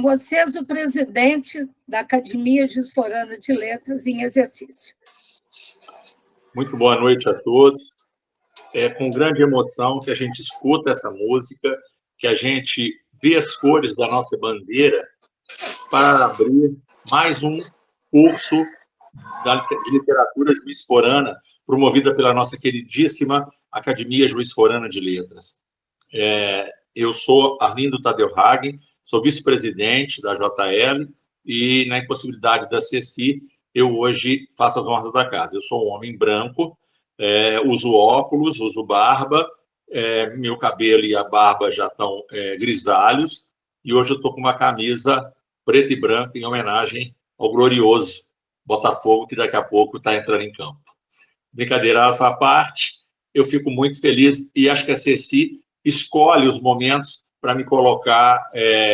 Com vocês, o presidente da Academia Juiz de Fora de Letras em exercício. Muito boa noite a todos. É com grande emoção que a gente escuta essa música, que a gente vê as cores da nossa bandeira para abrir mais um curso de literatura juiz-forana, promovida pela nossa queridíssima Academia Juiz-Forana de Letras. Eu sou Arlindo Tadeu Hagen, sou vice-presidente da JL e, na impossibilidade da Ceci, eu hoje faço as honras da casa. Eu sou um homem branco, uso óculos, uso barba, meu cabelo e a barba já estão grisalhos, e hoje eu estou com uma camisa preta e branca em homenagem ao glorioso Botafogo, que daqui a pouco está entrando em campo. Brincadeira à parte, eu fico muito feliz e acho que a Ceci escolhe os momentos para me colocar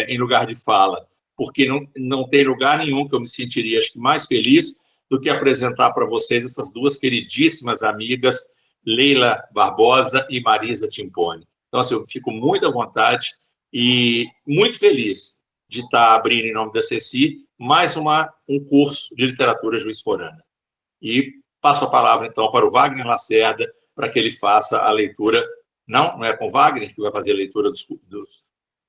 em lugar de fala, porque não tem lugar nenhum que eu me sentiria, acho que, mais feliz do que apresentar para vocês essas duas queridíssimas amigas, Leila Barbosa e Marisa Timpone. Então, assim, eu fico muito à vontade e muito feliz de estar abrindo, em nome da Ceci, mais um curso de literatura juiz-forana. E passo a palavra, então, para o Wagner Lacerda, para que ele faça a leitura. Não é com o Wagner que vai fazer a leitura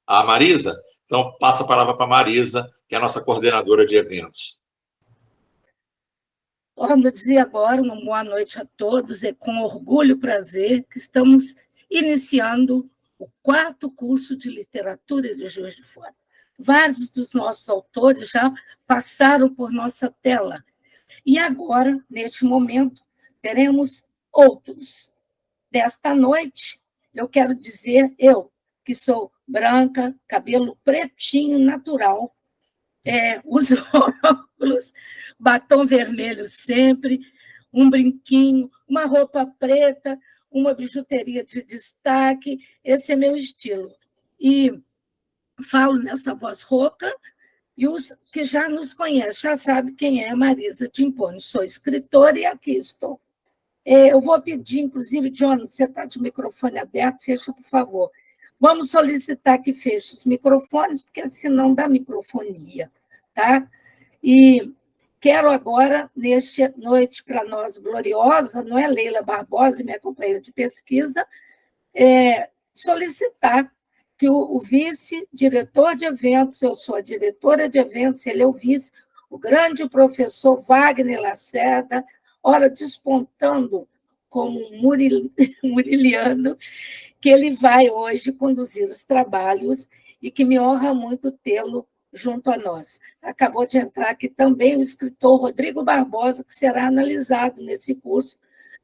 a Marisa? Então, passo a palavra para a Marisa, que é a nossa coordenadora de eventos. Vamos dizer agora uma boa noite a todos. É com orgulho e prazer que estamos iniciando o 4º curso de literatura de Juiz de Fora. Vários dos nossos autores já passaram por nossa tela. E agora, neste momento, teremos outros. Desta noite, eu quero dizer, eu, que sou branca, cabelo pretinho natural, uso óculos, batom vermelho sempre, um brinquinho, uma roupa preta, uma bijuteria de destaque, esse é meu estilo. E falo nessa voz rouca, e os que já nos conhecem já sabem quem é a Marisa Timpone. Sou escritora e aqui estou. Eu vou pedir, inclusive, John, você está de microfone aberto, fecha, por favor. Vamos solicitar que feche os microfones, porque senão dá microfonia. Tá? E quero agora, nesta noite para nós gloriosa, não é, Leila Barbosa, minha companheira de pesquisa, solicitar que o vice-diretor de eventos, eu sou a diretora de eventos, ele é o vice, o grande professor Wagner Lacerda, ora despontando como um muriliano, que ele vai hoje conduzir os trabalhos e que me honra muito tê-lo junto a nós. Acabou de entrar aqui também o escritor Rodrigo Barbosa, que será analisado nesse curso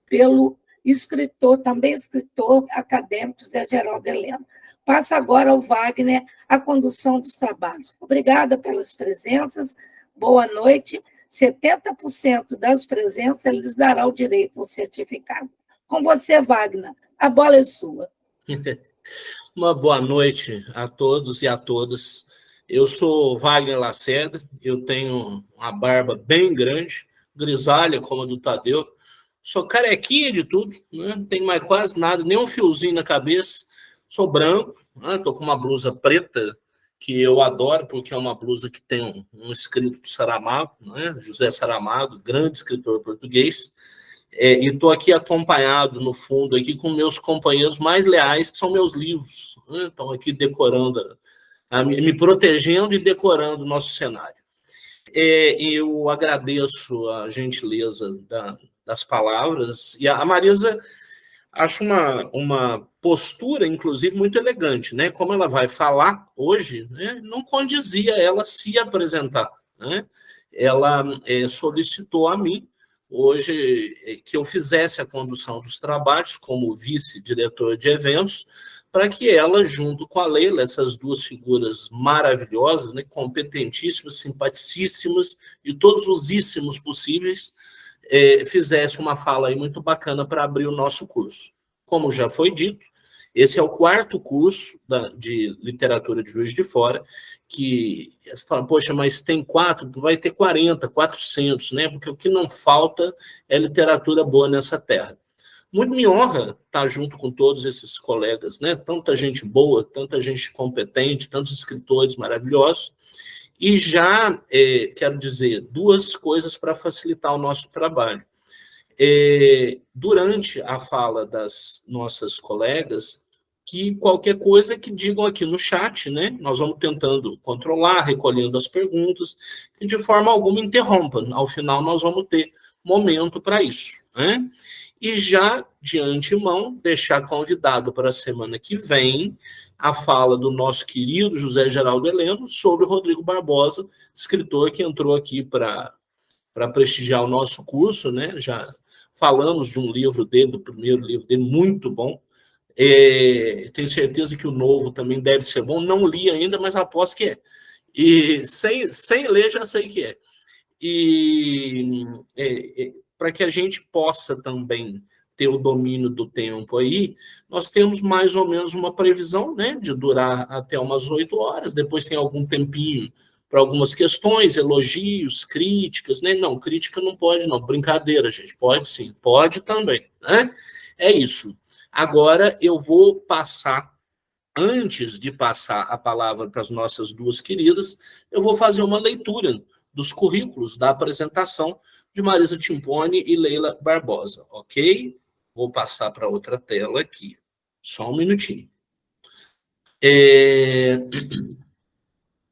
pelo escritor, também escritor acadêmico José Geraldo Heleno. Passa agora ao Wagner a condução dos trabalhos. Obrigada pelas presenças, boa noite. 70% das presenças lhes dará o direito ao certificado. Com você, Wagner, a bola é sua. Uma boa noite a todos e a todas. Eu sou Wagner Lacerda, eu tenho uma barba bem grande, grisalha como a do Tadeu, sou carequinha de tudo, né? Não tenho mais quase nada, nem um fiozinho na cabeça, sou branco, estou com uma blusa preta, que eu adoro, porque é uma blusa que tem um escrito do Saramago, né? José Saramago, grande escritor português, e estou aqui acompanhado, no fundo, aqui com meus companheiros mais leais, que são meus livros, né? Estão aqui decorando, me protegendo e decorando o nosso cenário. Eu agradeço a gentileza das palavras, e a Marisa acho uma postura, inclusive, muito elegante, né? Como ela vai falar hoje, né? Não condizia ela se apresentar, né? Ela solicitou a mim, hoje, que eu fizesse a condução dos trabalhos como vice-diretor de eventos, para que ela, junto com a Leila, essas duas figuras maravilhosas, né? Competentíssimas, simpaticíssimas e todos os íssimos possíveis, fizesse uma fala aí muito bacana para abrir o nosso curso. Como já foi dito, esse é o 4º curso de literatura de Juiz de Fora, que você fala, poxa, mas tem 4, vai ter 40, 400, né? Porque o que não falta é literatura boa nessa terra. Muito me honra estar junto com todos esses colegas, né? Tanta gente boa, tanta gente competente, tantos escritores maravilhosos. E já quero dizer duas coisas para facilitar o nosso trabalho. Durante a fala das nossas colegas, que qualquer coisa que digam aqui no chat, né? Nós vamos tentando controlar, recolhendo as perguntas, que de forma alguma interrompam. Ao final, nós vamos ter momento para isso, né? E já, de antemão, deixar convidado para a semana que vem a fala do nosso querido José Geraldo Heleno sobre o Rodrigo Barbosa, escritor que entrou aqui para prestigiar o nosso curso, né? Já falamos de um livro dele, do primeiro livro dele, muito bom. Tenho certeza que o novo também deve ser bom. Não li ainda, mas aposto que é. E sem ler, já sei que é. E para que a gente possa também ter o domínio do tempo aí, nós temos mais ou menos uma previsão, né, de durar até umas 8 horas, depois tem algum tempinho para algumas questões, elogios, críticas, né? Não, crítica não pode, não. Brincadeira, gente. Pode sim, pode também, né? É isso. Agora eu vou passar, antes de passar a palavra para as nossas duas queridas, eu vou fazer uma leitura dos currículos da apresentação de Marisa Timpone e Leila Barbosa, ok? Vou passar para outra tela aqui. Só um minutinho.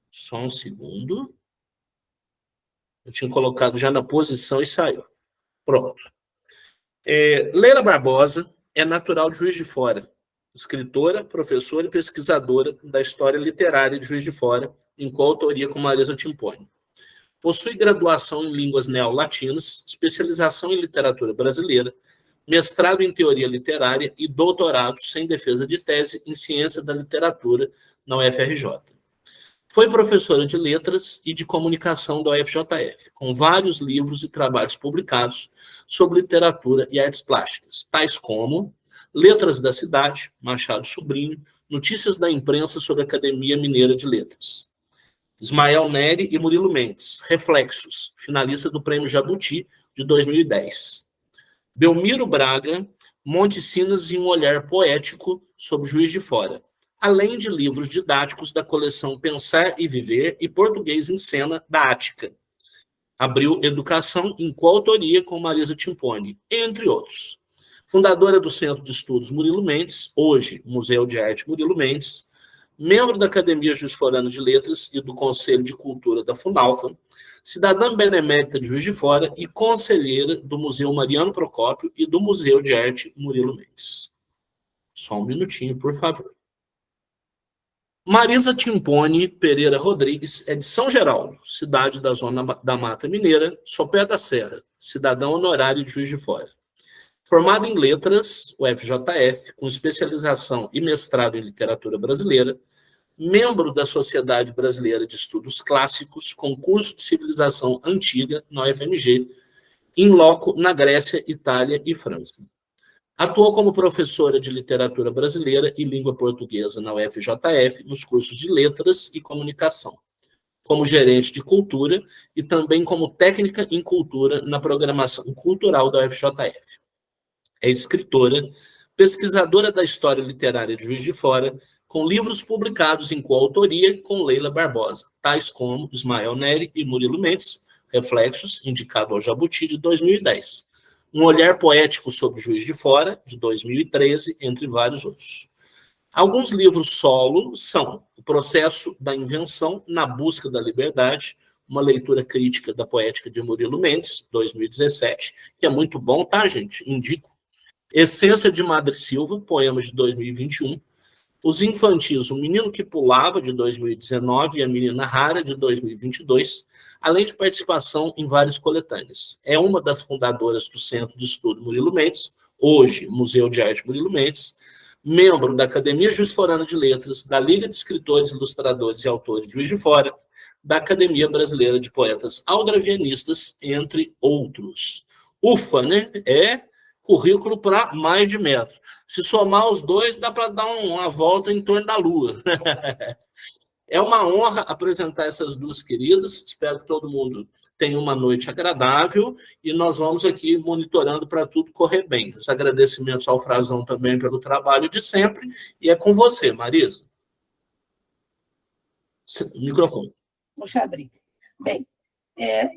Só um segundo. Eu tinha colocado já na posição e saiu. Pronto. Leila Barbosa é natural de Juiz de Fora, escritora, professora e pesquisadora da história literária de Juiz de Fora, em coautoria com Marisa Timpone. Possui graduação em línguas neolatinas, especialização em literatura brasileira, mestrado em teoria literária e doutorado sem defesa de tese em ciência da literatura na UFRJ. Foi professora de letras e de comunicação da UFJF, com vários livros e trabalhos publicados sobre literatura e artes plásticas, tais como Letras da Cidade, Machado Sobrinho, Notícias da Imprensa sobre a Academia Mineira de Letras. Ismael Neri e Murilo Mendes, Reflexos, finalista do Prêmio Jabuti de 2010. Belmiro Braga, Montesinas e um olhar poético sobre Juiz de Fora, além de livros didáticos da coleção Pensar e Viver e Português em Cena, da Ática. Abriu Educação em coautoria com Marisa Timpone, entre outros. Fundadora do Centro de Estudos Murilo Mendes, hoje Museu de Arte Murilo Mendes, membro da Academia Juiz Forana de Letras e do Conselho de Cultura da Funalfa, cidadã benemérita de Juiz de Fora e conselheira do Museu Mariano Procópio e do Museu de Arte Murilo Mendes. Só um minutinho, por favor. Marisa Timpone Pereira Rodrigues é de São Geraldo, cidade da Zona da Mata Mineira, Sopé da Serra, cidadão honorário de Juiz de Fora. Formada em Letras, UFJF, com especialização e mestrado em Literatura Brasileira, membro da Sociedade Brasileira de Estudos Clássicos, com curso de Civilização Antiga, na UFMG, in loco na Grécia, Itália e França. Atuou como professora de Literatura Brasileira e Língua Portuguesa na UFJF, nos cursos de Letras e Comunicação, como gerente de Cultura e também como técnica em Cultura na programação cultural da UFJF. É escritora, pesquisadora da história literária de Juiz de Fora, com livros publicados em coautoria com Leila Barbosa, tais como Ismael Neri e Murilo Mendes, Reflexos, indicado ao Jabuti, de 2010. Um olhar poético sobre Juiz de Fora, de 2013, entre vários outros. Alguns livros solo são O Processo da Invenção na Busca da Liberdade, uma leitura crítica da poética de Murilo Mendes, 2017, que é muito bom, tá, gente? Indico. Essência de Madre Silva, poemas de 2021. Os infantis O Menino que Pulava, de 2019, e A Menina Rara, de 2022, além de participação em várias coletâneas. É uma das fundadoras do Centro de Estudo Murilo Mendes, hoje Museu de Arte Murilo Mendes, membro da Academia Juiz Forana de Letras, da Liga de Escritores, Ilustradores e Autores de Juiz de Fora, da Academia Brasileira de Poetas Aldravianistas, entre outros. Ufa, né? Currículo para mais de metro. Se somar os dois, dá para dar uma volta em torno da Lua. É uma honra apresentar essas duas queridas. Espero que todo mundo tenha uma noite agradável e nós vamos aqui monitorando para tudo correr bem. Os agradecimentos ao Frazão também pelo trabalho de sempre, e é com você, Marisa. Microfone. Deixa eu abrir. Bem,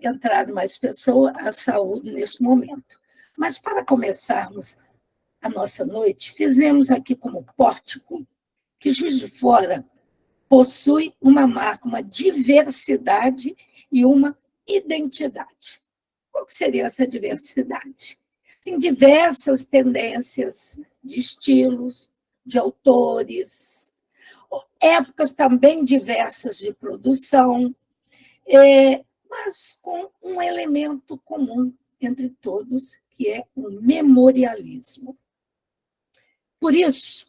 entraram mais pessoas à saúde neste momento. Mas, para começarmos a nossa noite, fizemos aqui como pórtico que Juiz de Fora possui uma marca, uma diversidade e uma identidade. Qual que seria essa diversidade? Tem diversas tendências de estilos, de autores, épocas também diversas de produção, mas com um elemento comum entre todos, que é o memorialismo. Por isso,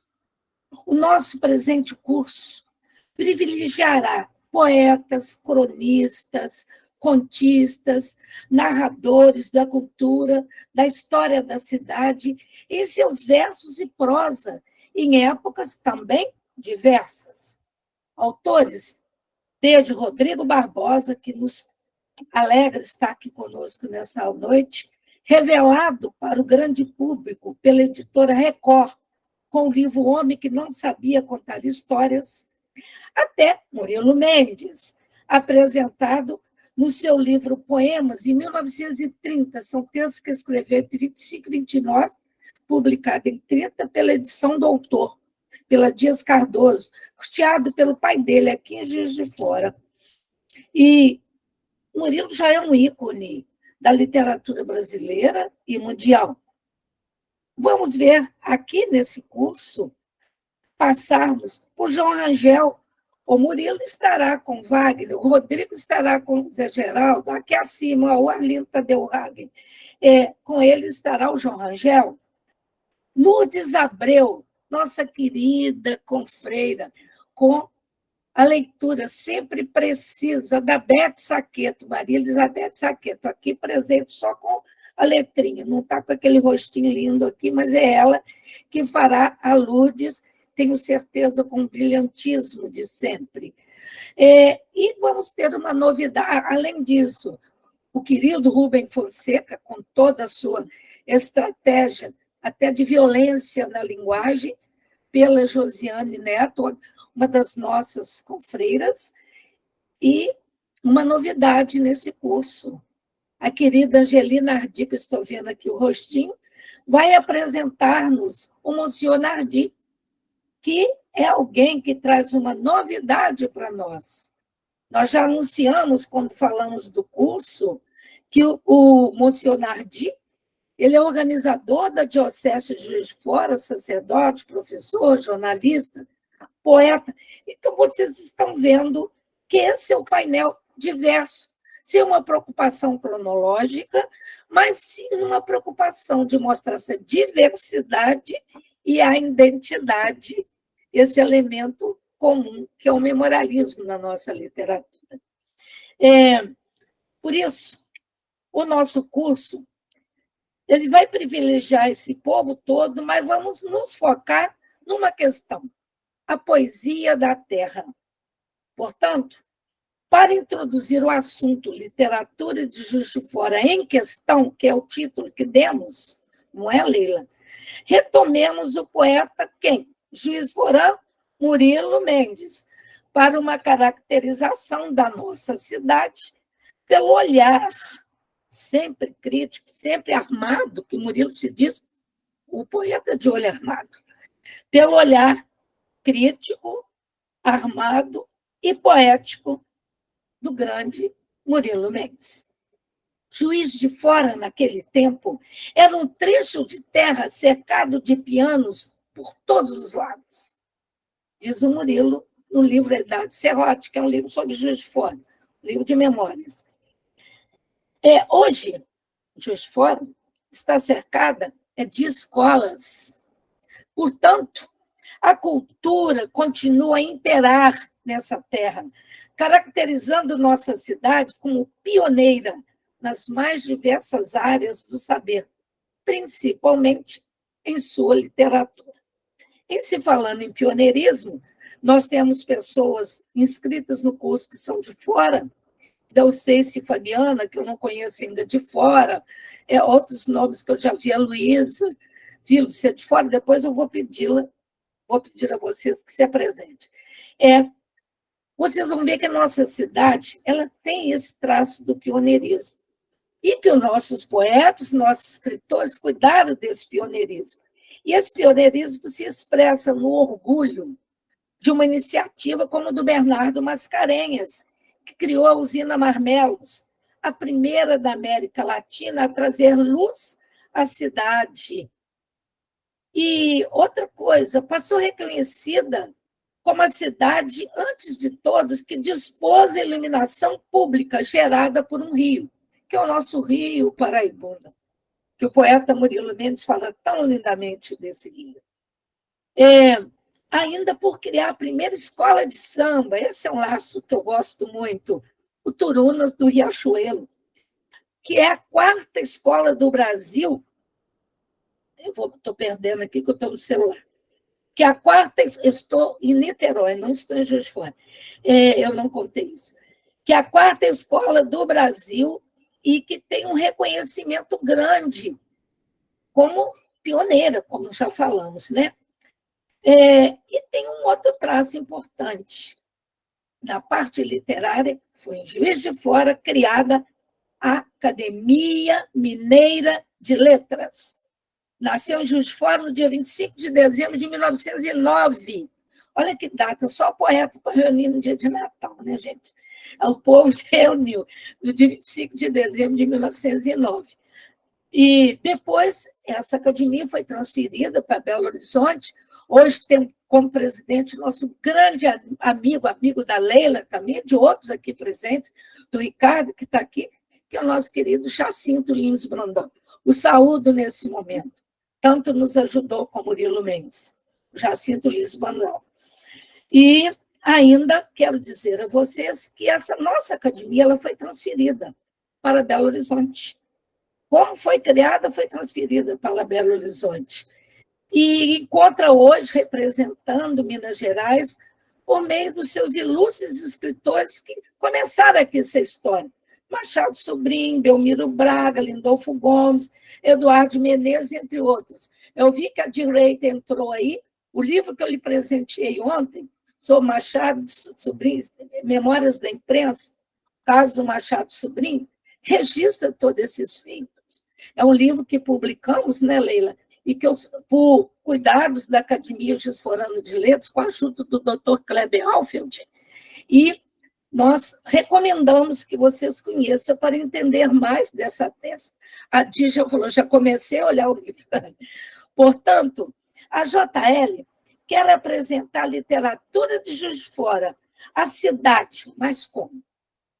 o nosso presente curso privilegiará poetas, cronistas, contistas, narradores da cultura, da história da cidade, em seus versos e prosa, em épocas também diversas. Autores desde Rodrigo Barbosa, que nos alegra estar aqui conosco nessa noite, revelado para o grande público pela editora Record, com o livro O Homem que Não Sabia Contar Histórias, até Murilo Mendes, apresentado no seu livro Poemas, em 1930, são textos que escreveu entre 25 e 29, publicado em 30 pela edição do autor, pela Dias Cardoso, custeado pelo pai dele, aqui em Juiz de Fora. E Murilo já é um ícone da literatura brasileira e mundial. Vamos ver aqui nesse curso, passarmos por João Rangel. O Murilo estará com Wagner, o Rodrigo estará com Zé Geraldo, aqui acima, o Arlindo Tadeu Hagen. Com ele estará o João Rangel. Lourdes Abreu, nossa querida confreira, com a leitura sempre precisa da Beth Saqueto, Maria Elizabeth Saqueto, aqui presente só com a letrinha, não está com aquele rostinho lindo aqui, mas é ela que fará a Lourdes, tenho certeza, com o brilhantismo de sempre. E vamos ter uma novidade, além disso, o querido Rubem Fonseca, com toda a sua estratégia, até de violência na linguagem, pela Josiane Neto, uma das nossas confreiras, e uma novidade nesse curso. A querida Angelina Nardi, que estou vendo aqui o rostinho, vai apresentar-nos o Monsieur Nardi, que é alguém que traz uma novidade para nós. Nós já anunciamos, quando falamos do curso, que o Monsieur Nardi, ele é organizador da Diocese de Juiz de Fora, sacerdote, professor, jornalista, poeta. Então, vocês estão vendo que esse é o painel diverso, sem uma preocupação cronológica, mas sim uma preocupação de mostrar essa diversidade e a identidade, esse elemento comum, que é o memorialismo na nossa literatura. Por isso, o nosso curso ele vai privilegiar esse povo todo, mas vamos nos focar numa questão, a poesia da terra. Portanto, para introduzir o assunto literatura de Juiz de Fora em questão, que é o título que demos, não é, Leila? Retomemos o poeta quem? Juiz Fora, Murilo Mendes, para uma caracterização da nossa cidade pelo olhar sempre crítico, sempre armado, que Murilo se diz o poeta de olho armado, pelo olhar crítico, armado e poético do grande Murilo Mendes. Juiz de Fora, naquele tempo, era um trecho de terra cercado de pianos por todos os lados. Diz o Murilo no livro Idade Serrote, que é um livro sobre Juiz de Fora, um livro de memórias. Hoje, Juiz de Fora está cercada de escolas. Portanto, a cultura continua a imperar nessa terra, caracterizando nossa cidade como pioneira nas mais diversas áreas do saber, principalmente em sua literatura. Em se falando em pioneirismo, nós temos pessoas inscritas no curso que são de fora, Delceice Fabiana, que eu não conheço ainda de fora, outros nomes que eu já vi, a Luísa, vi você de fora, depois eu vou pedir a vocês que se apresentem. Vocês vão ver que a nossa cidade ela tem esse traço do pioneirismo, e que os nossos poetas, nossos escritores cuidaram desse pioneirismo. E esse pioneirismo se expressa no orgulho de uma iniciativa como a do Bernardo Mascarenhas, que criou a usina Marmelos, a primeira da América Latina a trazer luz à cidade. E outra coisa, passou reconhecida como a cidade, antes de todos, que dispôs a iluminação pública gerada por um rio, que é o nosso Rio Paraibuna, que o poeta Murilo Mendes fala tão lindamente desse rio. Ainda por criar a primeira escola de samba, esse é um laço que eu gosto muito, o Turunas do Riachuelo, que é a 4ª escola do Brasil. Estou perdendo aqui que eu estou no celular. Que é a 4ª, estou em Niterói, não estou em Juiz de Fora. Eu não contei isso. Que é a 4ª escola do Brasil e que tem um reconhecimento grande como pioneira, como já falamos, né? E tem um outro traço importante. Na parte literária, foi em Juiz de Fora criada a Academia Mineira de Letras. Nasceu em Juiz de Fora no dia 25 de dezembro de 1909. Olha que data, só poeta para reunir no dia de Natal, né, gente? O povo se reuniu no dia 25 de dezembro de 1909. E depois, essa academia foi transferida para Belo Horizonte. Hoje tem como presidente nosso grande amigo da Leila também, de outros aqui presentes, do Ricardo, que está aqui, que é o nosso querido Jacinto Lins Brandão. O saúdo nesse momento. Tanto nos ajudou com Murilo Mendes, Jacinto Lins Brandão. E ainda quero dizer a vocês que essa nossa academia ela foi transferida para Belo Horizonte. Como foi criada, foi transferida para Belo Horizonte. E encontra hoje, representando Minas Gerais, por meio dos seus ilustres escritores que começaram aqui essa história. Machado Sobrinho, Belmiro Braga, Lindolfo Gomes, Eduardo Menezes, entre outros. Eu vi que a Direita entrou aí, o livro que eu lhe presenteei ontem, sobre Machado Sobrinho, Memórias da Imprensa, caso do Machado Sobrinho, registra todos esses feitos. É um livro que publicamos, né, Leila? E que, por cuidados da Academia Juiz de Fora de Letras, com a ajuda do Dr. Kleber Alfeld, e nós recomendamos que vocês conheçam para entender mais dessa tese. A Di já falou, já comecei a olhar o livro. Portanto, a JL quer apresentar a literatura de Juiz de Fora, a cidade, mas como?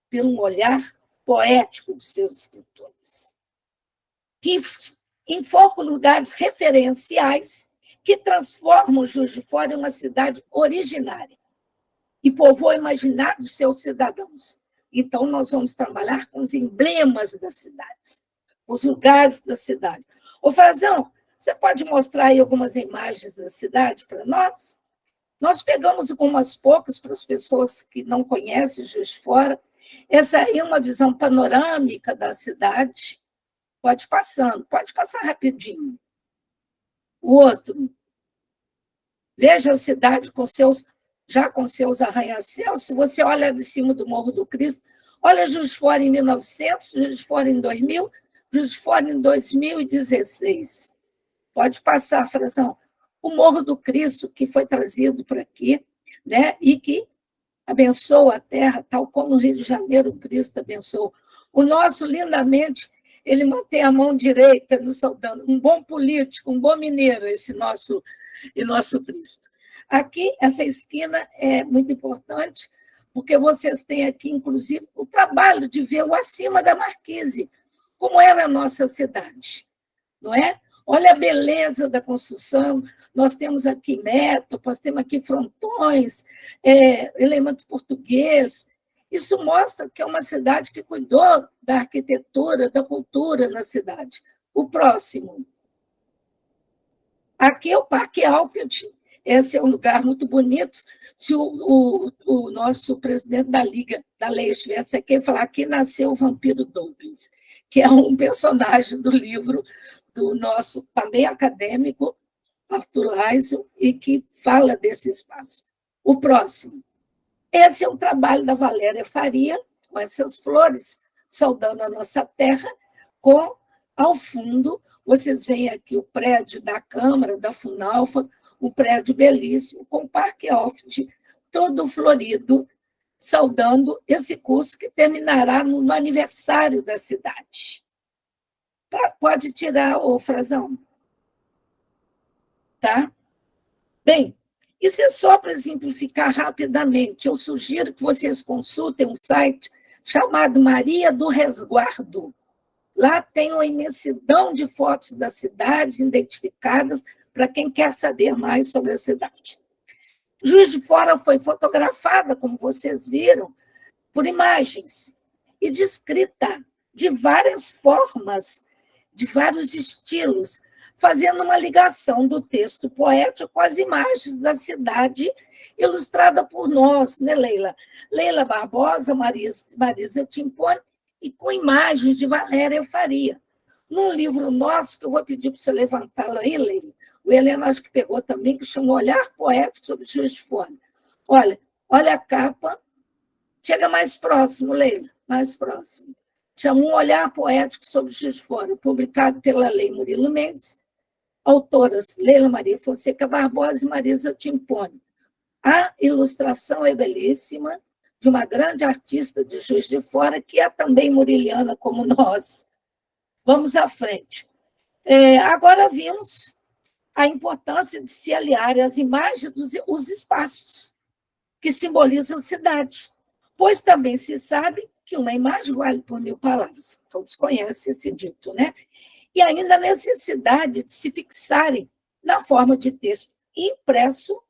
Pelo um olhar poético dos seus escritores, que enfoca lugares referenciais que transformam Juiz de Fora em uma cidade originária e povoa o imaginário dos seus cidadãos. Então, nós vamos trabalhar com os emblemas das cidades, os lugares da cidade. Ô, Frazão, você pode mostrar aí algumas imagens da cidade para nós? Nós pegamos algumas poucas para as pessoas que não conhecem Juiz de Fora. Essa aí é uma visão panorâmica da cidade. Pode passar rapidinho. O outro. Veja a cidade com seus arranha-céus. Se você olha de cima do Morro do Cristo, olha Juiz de Fora em 1900, Juiz de Fora em 2000, Juiz de Fora em 2016. Pode passar, Frazão. O Morro do Cristo, que foi trazido para aqui, né, e que abençoa a terra, tal como no Rio de Janeiro o Cristo abençoou. O nosso, lindamente, ele mantém a mão direita nos saudando. Um bom político, um bom mineiro, esse nosso Cristo. Aqui, essa esquina é muito importante, porque vocês têm aqui, inclusive, o trabalho de ver o acima da Marquise, como era a nossa cidade, não é? Olha a beleza da construção, nós temos aqui métopas, temos aqui frontões, elemento português. Isso mostra que é uma cidade que cuidou da arquitetura, da cultura na cidade. O próximo. Aqui é o Parque Alfred, Esse é um lugar muito bonito. Se o nosso presidente da Liga da Lei estivesse aqui, falar aqui nasceu o vampiro Douglas, que é um personagem do livro do nosso também acadêmico, Arthur Leisel, e que fala desse espaço. O próximo. Esse é o trabalho da Valéria Faria, com essas flores, saudando a nossa terra, com, ao fundo, vocês veem aqui o prédio da Câmara, da Funalfa, um prédio belíssimo, com o Parque Alfred, todo florido, saudando esse curso que terminará no aniversário da cidade. Pode tirar, ô Frazão. Tá? Bem, isso é só para simplificar rapidamente. Eu sugiro que vocês consultem um site chamado Maria do Resguardo. Lá tem uma imensidão de fotos da cidade identificadas para quem quer saber mais sobre a cidade. Juiz de Fora foi fotografada, como vocês viram, por imagens e descrita de várias formas, de vários estilos, fazendo uma ligação do texto poético com as imagens da cidade ilustrada por nós, né, Leila? Leila Barbosa, Marisa Timpone, e com imagens de Valéria Faria. Num livro nosso, que eu vou pedir para você levantá-lo aí, Leila, o Helena acho que pegou também, que chama Olhar Poético sobre Juiz de Fora. Olha a capa. Chega mais próximo, Leila, mais próximo. Chama Um Olhar Poético sobre Juiz de Fora, publicado pela Lei Murilo Mendes, autoras Leila Maria Fonseca Barbosa e Marisa Timpone. A ilustração é belíssima, de uma grande artista de Juiz de Fora, que é também muriliana como nós. Vamos à frente. Agora vimos a importância de se aliar às imagens dos espaços que simbolizam a cidade, pois também se sabe que uma imagem vale por 1000 palavras. Todos conhecem esse dito, né? E ainda a necessidade de se fixarem na forma de texto impresso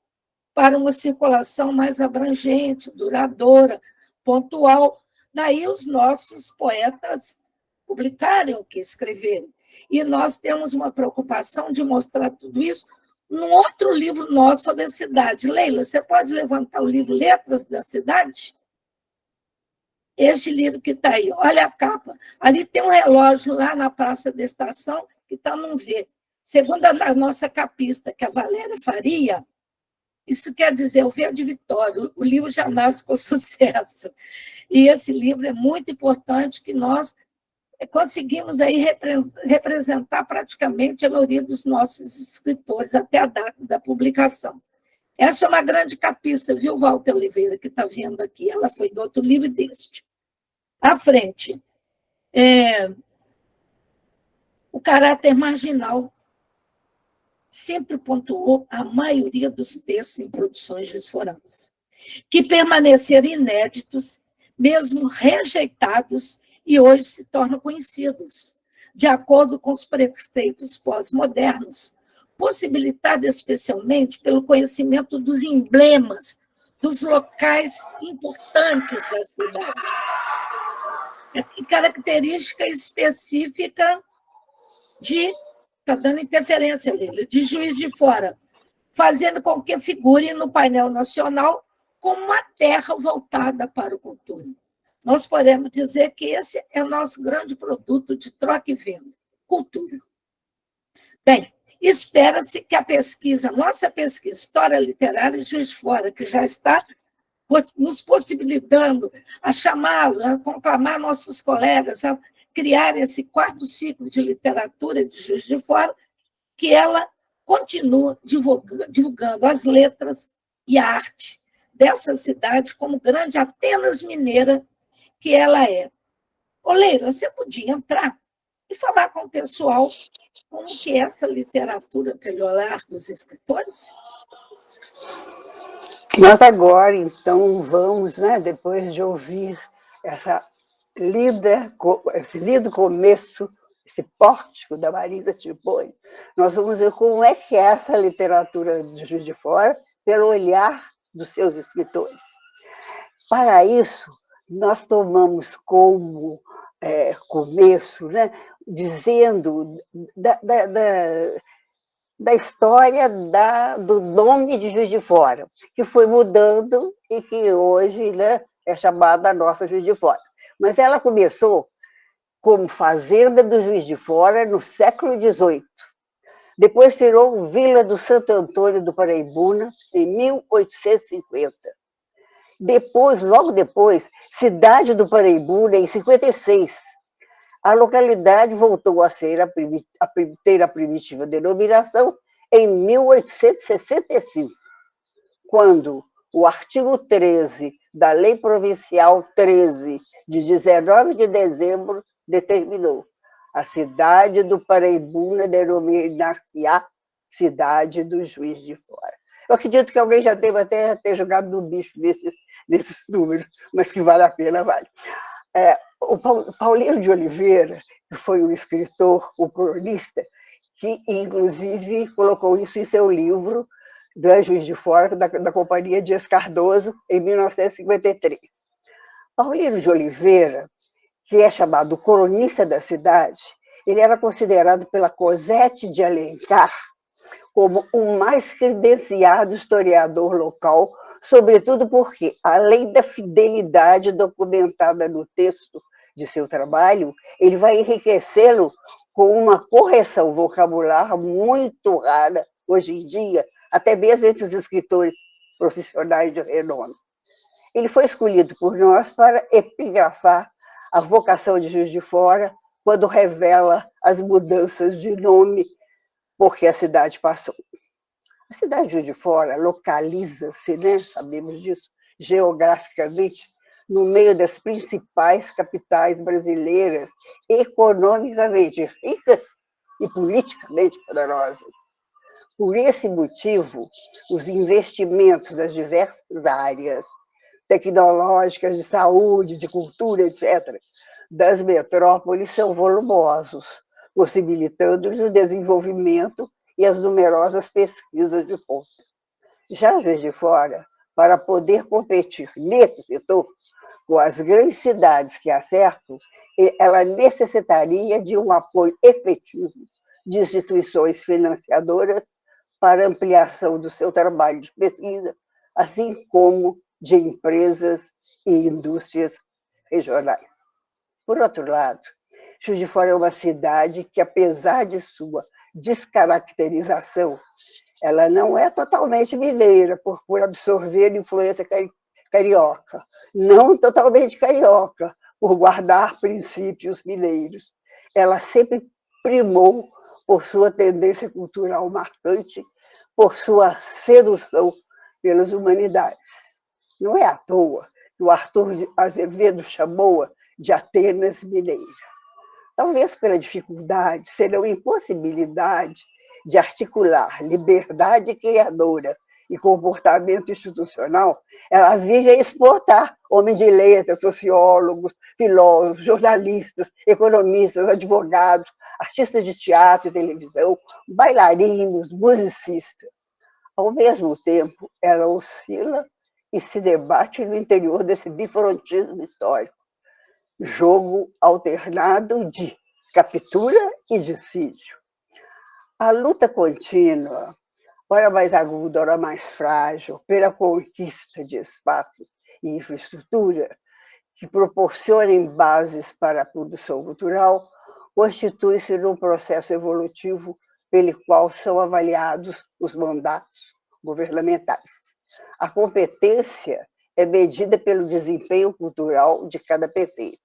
para uma circulação mais abrangente, duradoura, pontual. Daí os nossos poetas publicarem o que escreverem. E nós temos uma preocupação de mostrar tudo isso num outro livro nosso sobre a cidade. Leila, você pode levantar o livro Letras da Cidade? Este livro que está aí, olha a capa. Ali tem um relógio lá na Praça da Estação, que está num V. Segundo a nossa capista, que é a Valéria Faria, isso quer dizer o V de Vitória. O livro já nasce com sucesso. E esse livro é muito importante, que nós conseguimos aí representar praticamente a maioria dos nossos escritores até a data da publicação. Essa é uma grande capista, viu, Walter Oliveira, que está vendo aqui. Ela foi do outro livro deste. À frente. O caráter marginal sempre pontuou a maioria dos textos em produções juiz-foranas, que permaneceram inéditos, mesmo rejeitados, e hoje se tornam conhecidos, de acordo com os preceitos pós-modernos, possibilitado especialmente pelo conhecimento dos emblemas, dos locais importantes da cidade. E característica específica de, está dando interferência dele, de Juiz de Fora, fazendo com que figure no painel nacional como uma terra voltada para a cultura. Nós podemos dizer que esse é o nosso grande produto de troca e venda, cultura. Bem, espera-se que a pesquisa, nossa pesquisa, História Literária e Juiz de Fora, que já está nos possibilitando a chamá-los, a conclamar nossos colegas a criar esse 4º ciclo de literatura de Juiz de Fora, que ela continua divulgando as letras e a arte dessa cidade como grande Atenas mineira que ela é. Ô, Leila, você podia entrar e falar com o pessoal como que é essa literatura pelo olhar dos escritores? Nós agora, então, vamos, né, depois de ouvir esse lido começo, esse pórtico da Marisa Timpone, nós vamos ver como é que é essa literatura de Juiz de Fora pelo olhar dos seus escritores. Para isso, nós tomamos como começo, né, dizendo da história do nome de Juiz de Fora, que foi mudando e que hoje, né, é chamada Nossa Juiz de Fora. Mas ela começou como fazenda do Juiz de Fora no século XVIII. Depois virou Vila do Santo Antônio do Paraibuna, em 1850. Logo depois, Cidade do Paraibuna, em 56. A localidade voltou a ser ter a primitiva denominação em 1865, quando o artigo 13 da Lei Provincial 13, de 19 de dezembro, determinou: a cidade do Paraibuna denominar-se-á Cidade do Juiz de Fora. Eu acredito que alguém já deve até ter jogado no bicho nesses números, mas que vale a pena, vale. O Paulino de Oliveira, que foi um escritor, um cronista, que inclusive colocou isso em seu livro, Juiz de Fora, da Companhia Dias Cardoso, em 1953. Paulino de Oliveira, que é chamado cronista da cidade, ele era considerado pela Cosette de Alencar como o mais credenciado historiador local, sobretudo porque, além da fidelidade documentada no texto de seu trabalho, ele vai enriquecê-lo com uma correção vocabular muito rara hoje em dia, até mesmo entre os escritores profissionais de renome. Ele foi escolhido por nós para epigrafar a vocação de Juiz de Fora quando revela as mudanças de nome porque a cidade passou. A cidade de Juiz de Fora localiza-se, né, sabemos disso, geograficamente, no meio das principais capitais brasileiras, economicamente ricas e politicamente poderosas. Por esse motivo, os investimentos das diversas áreas tecnológicas, de saúde, de cultura, etc., das metrópoles são volumosos, possibilitando-lhes o desenvolvimento e as numerosas pesquisas de ponta. Já Juiz de Fora, para poder competir nesse setor com as grandes cidades que a cercam, ela necessitaria de um apoio efetivo de instituições financiadoras para ampliação do seu trabalho de pesquisa, assim como de empresas e indústrias regionais. Por outro lado, Juiz de Fora é uma cidade que, apesar de sua descaracterização, ela não é totalmente mineira, por absorver influência carioca, não totalmente carioca, por guardar princípios mineiros. Ela sempre primou por sua tendência cultural marcante, por sua sedução pelas humanidades. Não é à toa que o Arthur Azevedo chamou-a de Atenas mineira. Talvez pela dificuldade, se não impossibilidade de articular liberdade criadora e comportamento institucional, ela vive a exportar homens de letras, sociólogos, filósofos, jornalistas, economistas, advogados, artistas de teatro e televisão, bailarinos, musicistas. Ao mesmo tempo, ela oscila e se debate no interior desse bifrontismo histórico, jogo alternado de captura e dissídio. A luta contínua, ora mais aguda, ora mais frágil, pela conquista de espaços e infraestrutura que proporcionem bases para a produção cultural, constitui-se num processo evolutivo pelo qual são avaliados os mandatos governamentais. A competência é medida pelo desempenho cultural de cada prefeito.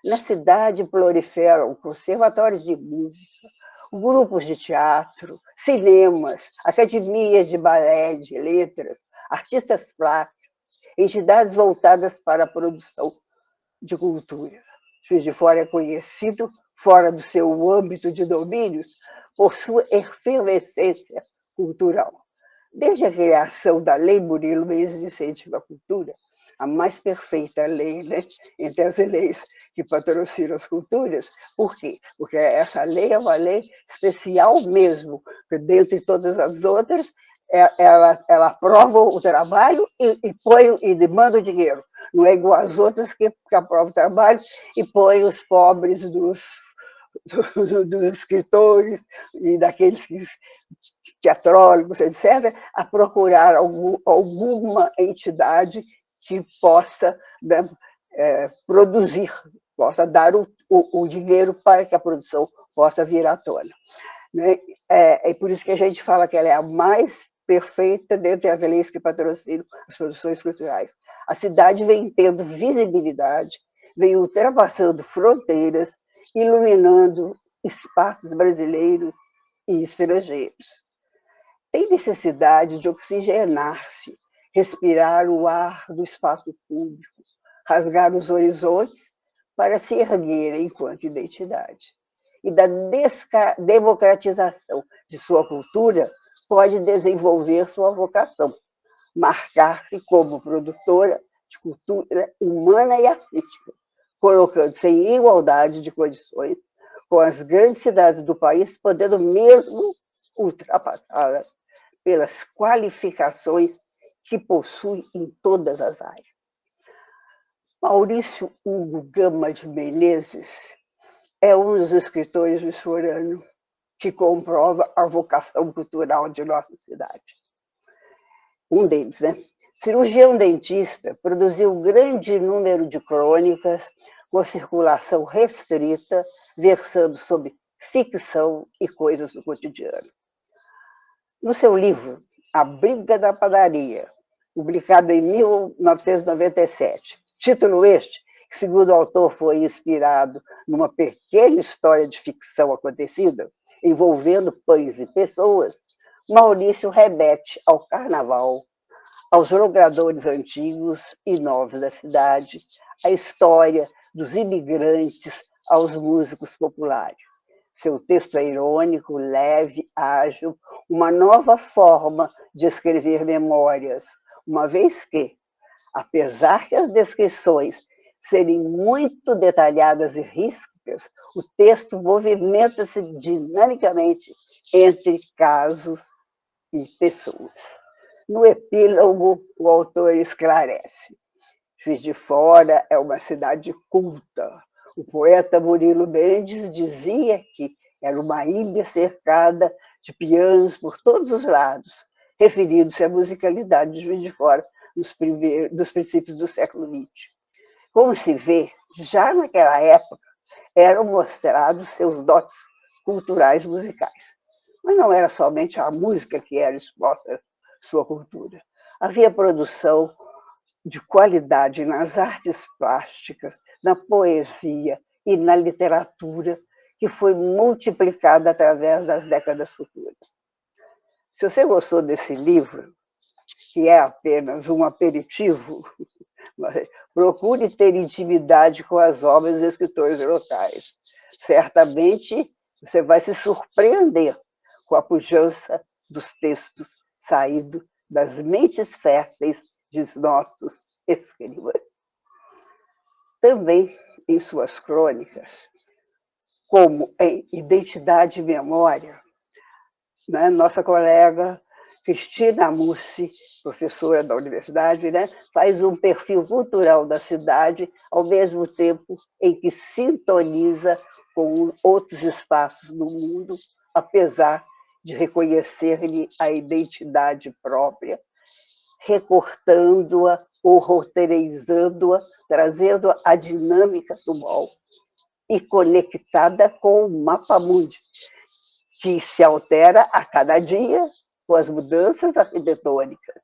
Na cidade proliferam conservatórios de música, grupos de teatro, cinemas, academias de balé, de letras, artistas plásticos, entidades voltadas para a produção de cultura. Juiz de Fora é conhecido, fora do seu âmbito de domínios, por sua efervescência cultural. Desde a criação da Lei Murilo Mendes de Incentivo à Cultura, a mais perfeita lei, né, entre as leis que patrocinam as culturas. Por quê? Porque essa lei é uma lei especial mesmo, que dentre todas as outras, ela aprova o trabalho e demanda o dinheiro. Não é igual às outras que aprova o trabalho e põe os pobres dos escritores e daqueles teatrólogos, etc., a procurar alguma entidade que possa, né, produzir, possa dar o dinheiro para que a produção possa vir à tona. Né? É por isso que a gente fala que ela é a mais perfeita dentre as leis que patrocinam as produções culturais. A cidade vem tendo visibilidade, vem ultrapassando fronteiras, iluminando espaços brasileiros e estrangeiros. Tem necessidade de oxigenar-se, respirar o ar do espaço público, rasgar os horizontes para se erguer enquanto identidade. E da democratização de sua cultura pode desenvolver sua vocação, marcar-se como produtora de cultura humana e artística, colocando-se em igualdade de condições com as grandes cidades do país, podendo mesmo ultrapassá-las pelas qualificações que possui em todas as áreas. Maurício Hugo Gama de Menezes é um dos escritores do Sorano que comprova a vocação cultural de nossa cidade. Um deles, né? Cirurgião dentista, produziu grande número de crônicas com circulação restrita, versando sobre ficção e coisas do cotidiano. No seu livro A Briga da Padaria, publicado em 1997, título este, que, segundo o autor, foi inspirado numa pequena história de ficção acontecida, envolvendo pães e pessoas, Maurício remete ao carnaval, aos logradores antigos e novos da cidade, à história dos imigrantes, aos músicos populares. Seu texto é irônico, leve, ágil, uma nova forma de escrever memórias, uma vez que, apesar que as descrições serem muito detalhadas e ríspidas, o texto movimenta-se dinamicamente entre casos e pessoas. No epílogo, o autor esclarece: Juiz de Fora é uma cidade culta. O poeta Murilo Mendes dizia que era uma ilha cercada de pianos por todos os lados, referindo-se à musicalidade de Juiz de Fora dos princípios do século XX. Como se vê, já naquela época eram mostrados seus dotes culturais musicais. Mas não era somente a música que era exposta sua cultura. Havia produção de qualidade nas artes plásticas, na poesia e na literatura, que foi multiplicada através das décadas futuras. Se você gostou desse livro, que é apenas um aperitivo, procure ter intimidade com as obras dos escritores locais. Certamente você vai se surpreender com a pujança dos textos saídos das mentes férteis de nossos escribas. Também em suas crônicas, como em Identidade e Memória, né, nossa colega Cristina Mussi, professora da universidade, né, faz um perfil cultural da cidade, ao mesmo tempo em que sintoniza com outros espaços do mundo, apesar de reconhecer-lhe a identidade própria, recortando-a ou roteirizando-a, trazendo a dinâmica do MOL e conectada com o mapa mundi, que se altera a cada dia com as mudanças arquitetônicas.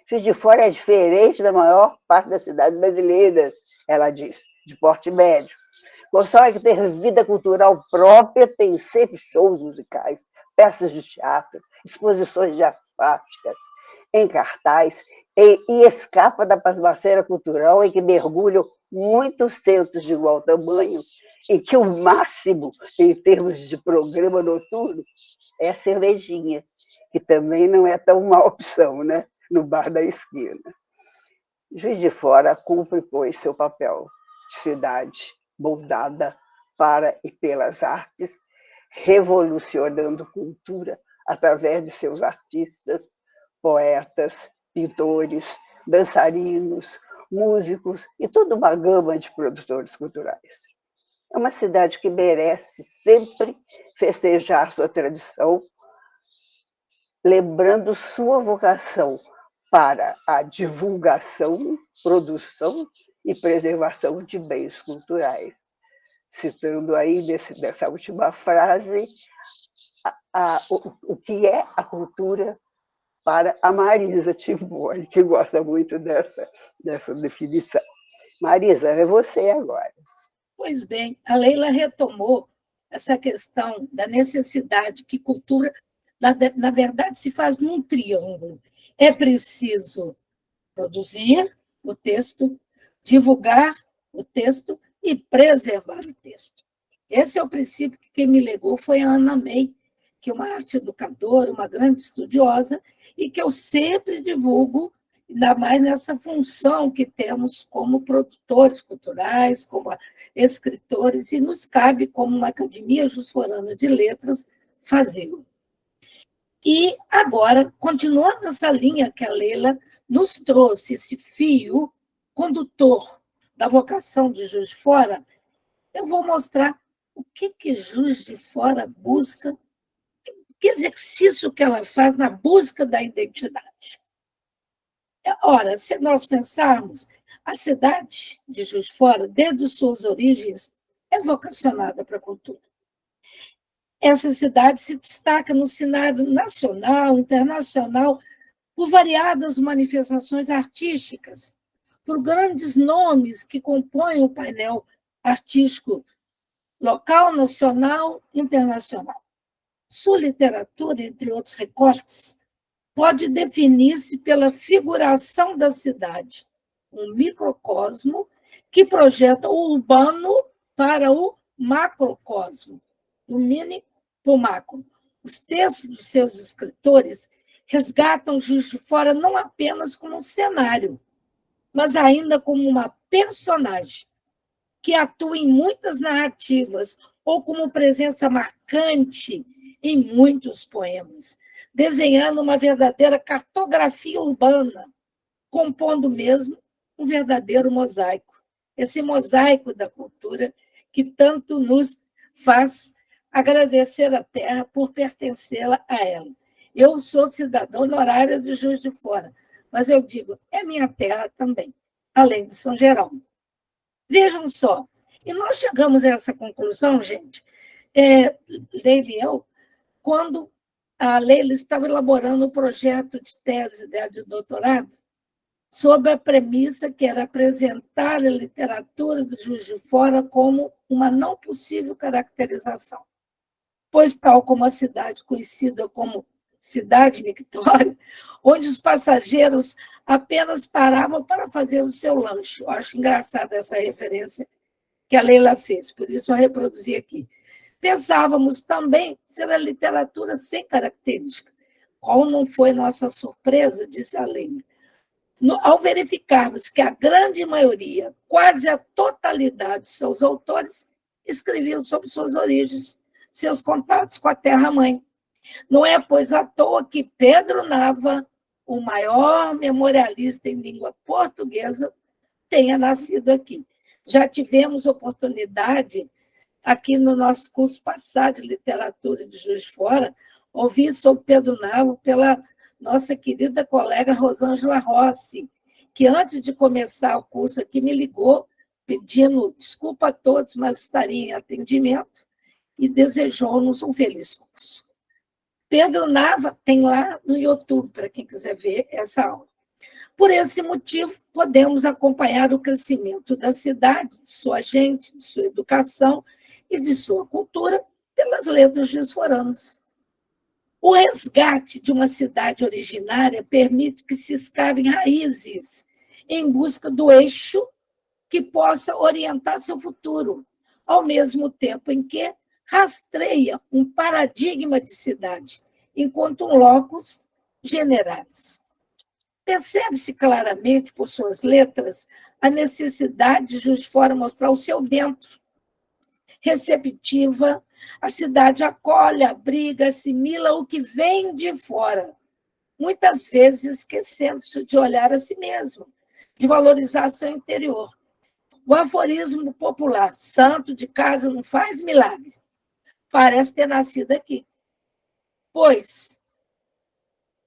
Juiz de Fora é diferente da maior parte das cidades brasileiras, ela diz, de porte médio. Consegue ter vida cultural própria, tem sempre shows musicais, peças de teatro, exposições de artes plásticas, em cartaz, e escapa da pasmaceira cultural em que mergulham muitos centros de igual tamanho, em que o máximo, em termos de programa noturno, é a cervejinha, que também não é tão má opção, né? No bar da esquina. Juiz de Fora cumpre, pois, seu papel de cidade moldada para e pelas artes, revolucionando cultura através de seus artistas, poetas, pintores, dançarinos, músicos e toda uma gama de produtores culturais. É uma cidade que merece sempre festejar sua tradição, lembrando sua vocação para a divulgação, produção e preservação de bens culturais. Citando aí, nessa última frase, o que é a cultura para a Marisa Timboni, que gosta muito dessa definição. Marisa, é você agora. Pois bem, a Leila retomou essa questão da necessidade que cultura, na verdade, se faz num triângulo. É preciso produzir o texto, divulgar o texto e preservar o texto. Esse é o princípio que quem me legou foi a Ana May, que é uma arte educadora, uma grande estudiosa, e que eu sempre divulgo, ainda mais nessa função que temos como produtores culturais, como escritores, e nos cabe, como uma Academia Jusforana de Letras, fazê-lo. E agora, continuando essa linha que a Leila nos trouxe, esse fio condutor da vocação de Juiz de Fora, eu vou mostrar o que Juiz de Fora busca, que exercício que ela faz na busca da identidade. Ora, se nós pensarmos, a cidade de Juiz de Fora, desde suas origens, é vocacionada para a cultura. Essa cidade se destaca no cenário nacional, internacional, por variadas manifestações artísticas, por grandes nomes que compõem o painel artístico local, nacional, internacional. Sua literatura, entre outros recortes, pode definir-se pela figuração da cidade, um microcosmo que projeta o urbano para o macrocosmo, do mini para o macro. Os textos dos seus escritores resgatam Juiz de Fora não apenas como um cenário, mas ainda como uma personagem que atua em muitas narrativas ou como presença marcante em muitos poemas, desenhando uma verdadeira cartografia urbana, compondo mesmo um verdadeiro mosaico. Esse mosaico da cultura que tanto nos faz agradecer a terra por pertencê-la a ela. Eu sou cidadã honorária de Juiz de Fora, mas eu digo, é minha terra também, além de São Geraldo. Vejam só, e nós chegamos a essa conclusão, gente, Leila e eu, quando a Leila estava elaborando um projeto de tese de doutorado sob a premissa que era apresentar a literatura de Juiz de Fora como uma não possível caracterização, pois tal como a cidade conhecida como Cidade Mictória, onde os passageiros apenas paravam para fazer o seu lanche. Eu acho engraçada essa referência que a Leila fez, por isso eu reproduzi aqui. Pensávamos também ser a literatura sem característica. Qual não foi nossa surpresa, disse a Leila, ao verificarmos que a grande maioria, quase a totalidade de seus autores, escreviam sobre suas origens, seus contatos com a terra-mãe. Não é, pois, à toa que Pedro Nava, o maior memorialista em língua portuguesa, tenha nascido aqui. Já tivemos oportunidade, aqui no nosso curso passado de literatura de Juiz de Fora, ouvir sobre Pedro Nava pela nossa querida colega Rosângela Rossi, que antes de começar o curso aqui me ligou, pedindo desculpa a todos, mas estaria em atendimento, e desejou-nos um feliz curso. Pedro Nava tem lá no YouTube, para quem quiser ver essa aula. Por esse motivo, podemos acompanhar o crescimento da cidade, de sua gente, de sua educação e de sua cultura pelas letras juizforanas. O resgate de uma cidade originária permite que se escavem raízes em busca do eixo que possa orientar seu futuro, ao mesmo tempo em que rastreia um paradigma de cidade, enquanto um locus generalis. Percebe-se claramente, por suas letras, a necessidade de Juiz de Fora mostrar o seu dentro. Receptiva, a cidade acolhe, abriga, assimila o que vem de fora, muitas vezes esquecendo-se de olhar a si mesma, de valorizar seu interior. O aforismo popular, santo de casa não faz milagre, parece ter nascido aqui. Pois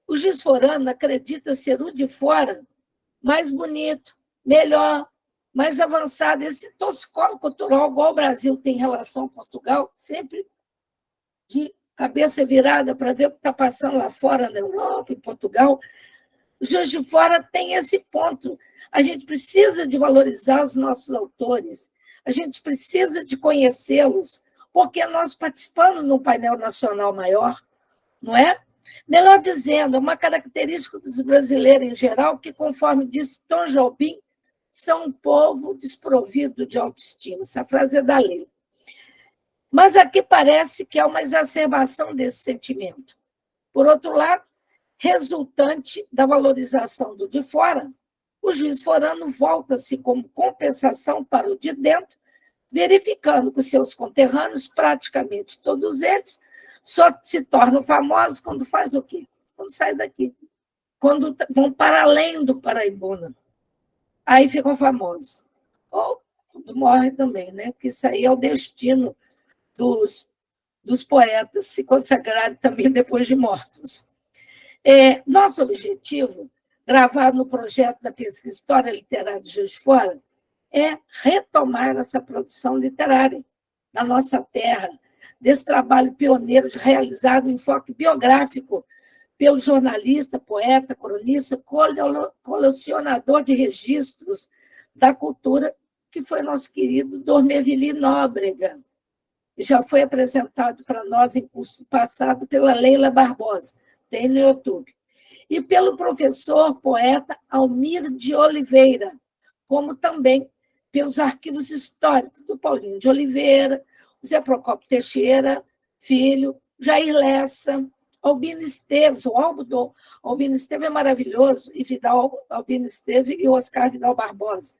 o Juiz de Fora acredita ser o de fora mais bonito, melhor, mais avançado. Esse toxicólogo cultural, igual o Brasil tem em relação a Portugal, sempre de cabeça virada para ver o que está passando lá fora, na Europa, em Portugal. O Juiz de Fora tem esse ponto. A gente precisa de valorizar os nossos autores, a gente precisa de conhecê-los, porque nós participamos no painel nacional maior, não é? Melhor dizendo, é uma característica dos brasileiros em geral que, conforme disse Tom Jobim, são um povo desprovido de autoestima. Essa frase é da Leila. Mas aqui parece que é uma exacerbação desse sentimento. Por outro lado, resultante da valorização do de fora, o Juiz Forano volta-se como compensação para o de dentro, verificando que seus conterrâneos, praticamente todos eles, só se tornam famosos quando faz o quê? Quando sai daqui. Quando vão para além do Paraibuna. Aí ficam famosos. Ou quando morrem também, né? Que isso aí é o destino dos poetas se consagrarem também depois de mortos. Nosso objetivo, gravado no projeto da pesquisa História Literária de Juiz de Fora, é retomar essa produção literária na nossa terra, desse trabalho pioneiro realizado em enfoque biográfico pelo jornalista, poeta, cronista, colecionador de registros da cultura, que foi nosso querido Dormevili Nóbrega. Já foi apresentado para nós em curso passado pela Leila Barbosa, tem no YouTube. E pelo professor, poeta Almir de Oliveira, como também pelos arquivos históricos do Paulinho de Oliveira, Zé Procópio Teixeira, filho, Jair Lessa, Albino Esteves. O álbum do Albino Esteves é maravilhoso, e Albino Esteves e Oscar Vidal Barbosa,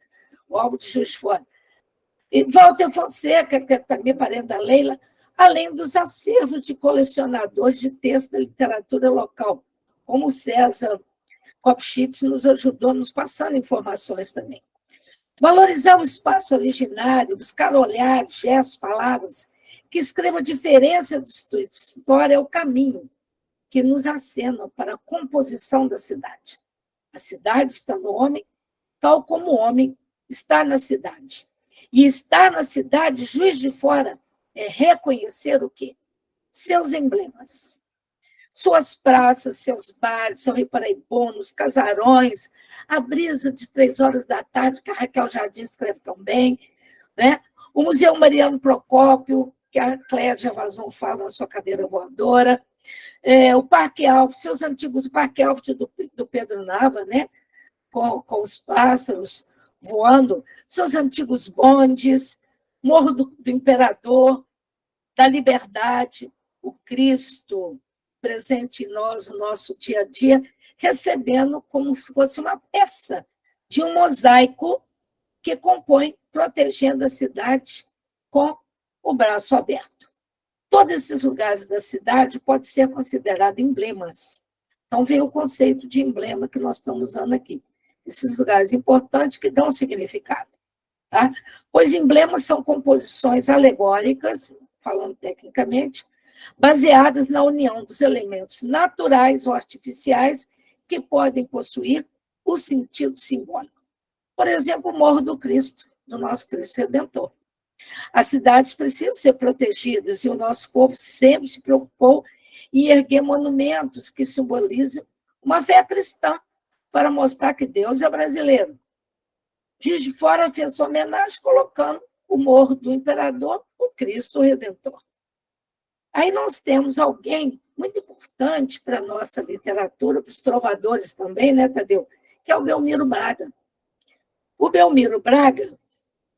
o álbum de Juiz de Fora. E Walter Fonseca, que é também parente da Leila, além dos acervos de colecionadores de textos da literatura local, como o César Kopschitz nos ajudou, nos passando informações também. Valorizar o espaço originário, buscar olhares, gestos, palavras que escrevam a diferença da história é o caminho que nos acena para a composição da cidade. A cidade está no homem, tal como o homem está na cidade. E estar na cidade, Juiz de Fora, é reconhecer o quê? Seus emblemas. Suas praças, seus bares, seu Rio Paraibano, os casarões, a brisa de 3 horas da tarde, que a Raquel Jardim escreve tão bem, né? O Museu Mariano Procópio, que a Clédia Vazon fala na sua cadeira voadora, o Parque Alves, seus antigos Parque Alves do Pedro Nava, né? com os pássaros voando, seus antigos bondes, Morro do Imperador, da Liberdade, o Cristo presente em nós, no nosso dia a dia, recebendo como se fosse uma peça de um mosaico que compõe, protegendo a cidade com o braço aberto. Todos esses lugares da cidade podem ser considerados emblemas. Então, vem o conceito de emblema que nós estamos usando aqui. Esses lugares importantes que dão significado. Tá? Os emblemas são composições alegóricas, falando tecnicamente, baseadas na união dos elementos naturais ou artificiais que podem possuir o sentido simbólico. Por exemplo, o Morro do Cristo, do nosso Cristo Redentor. As cidades precisam ser protegidas e o nosso povo sempre se preocupou em erguer monumentos que simbolizam uma fé cristã para mostrar que Deus é brasileiro. Juiz de Fora fez sua homenagem colocando o Morro do Imperador, o Cristo Redentor. Aí nós temos alguém muito importante para a nossa literatura, para os trovadores também, né, Tadeu? Que é o Belmiro Braga. O Belmiro Braga,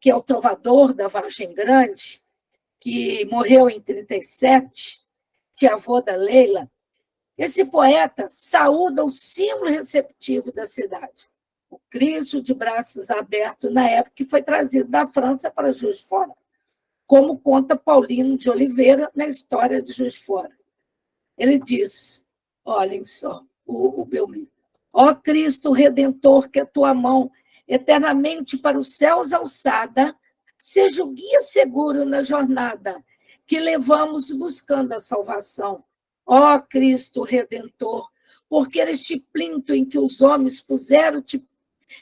que é o trovador da Vargem Grande, que morreu em 1937, que é avô da Leila, esse poeta saúda o símbolo receptivo da cidade, o Cristo de braços abertos, na época que foi trazido da França para Juiz de Fora, como conta Paulino de Oliveira na história de Juiz de Fora. Ele diz, olhem só, o Belmiro, ó Cristo Redentor, que a tua mão eternamente para os céus alçada, seja o guia seguro na jornada que levamos buscando a salvação. Ó Cristo Redentor, porque este plinto em que os homens puseram-te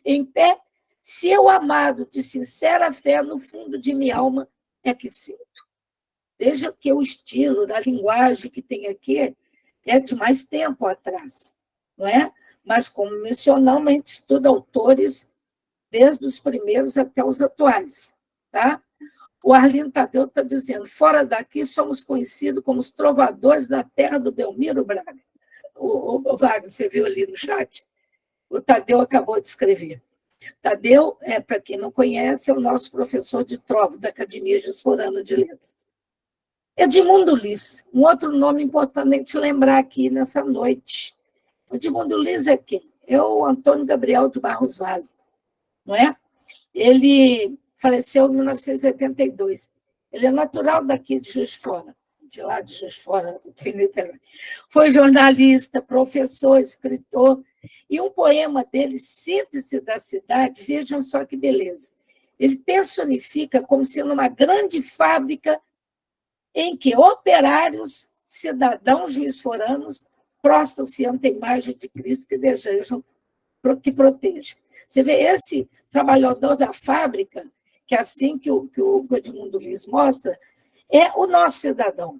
em pé, se eu amado de sincera fé no fundo de minha alma é que sinto. Veja que o estilo da linguagem que tem aqui é de mais tempo atrás, não é? Mas, como mencionamos, a gente estuda autores desde os primeiros até os atuais. Tá? O Arlindo Tadeu está dizendo, fora daqui somos conhecidos como os trovadores da terra do Belmiro Braga. O Wagner, você viu ali no chat? O Tadeu acabou de escrever. Tadeu, para quem não conhece, é o nosso professor de trova da Academia Gesforana de Letras. Edmundo Lis, um outro nome importante lembrar aqui nessa noite. Edmundo Lis é quem? É o Antônio Gabriel de Barros Vale, não é? Ele faleceu em 1982. Ele é natural daqui de Juiz de Fora, de lá de Juiz de Fora, em Niterói. Foi jornalista, professor, escritor, e um poema dele, Síntese da Cidade, vejam só que beleza. Ele personifica como sendo uma grande fábrica em que operários, cidadãos juiz-foranos, prostam-se ante a imagem de Cristo que desejam que proteja. Você vê esse trabalhador da fábrica, que é assim que o Edmundo Lis mostra, é o nosso cidadão.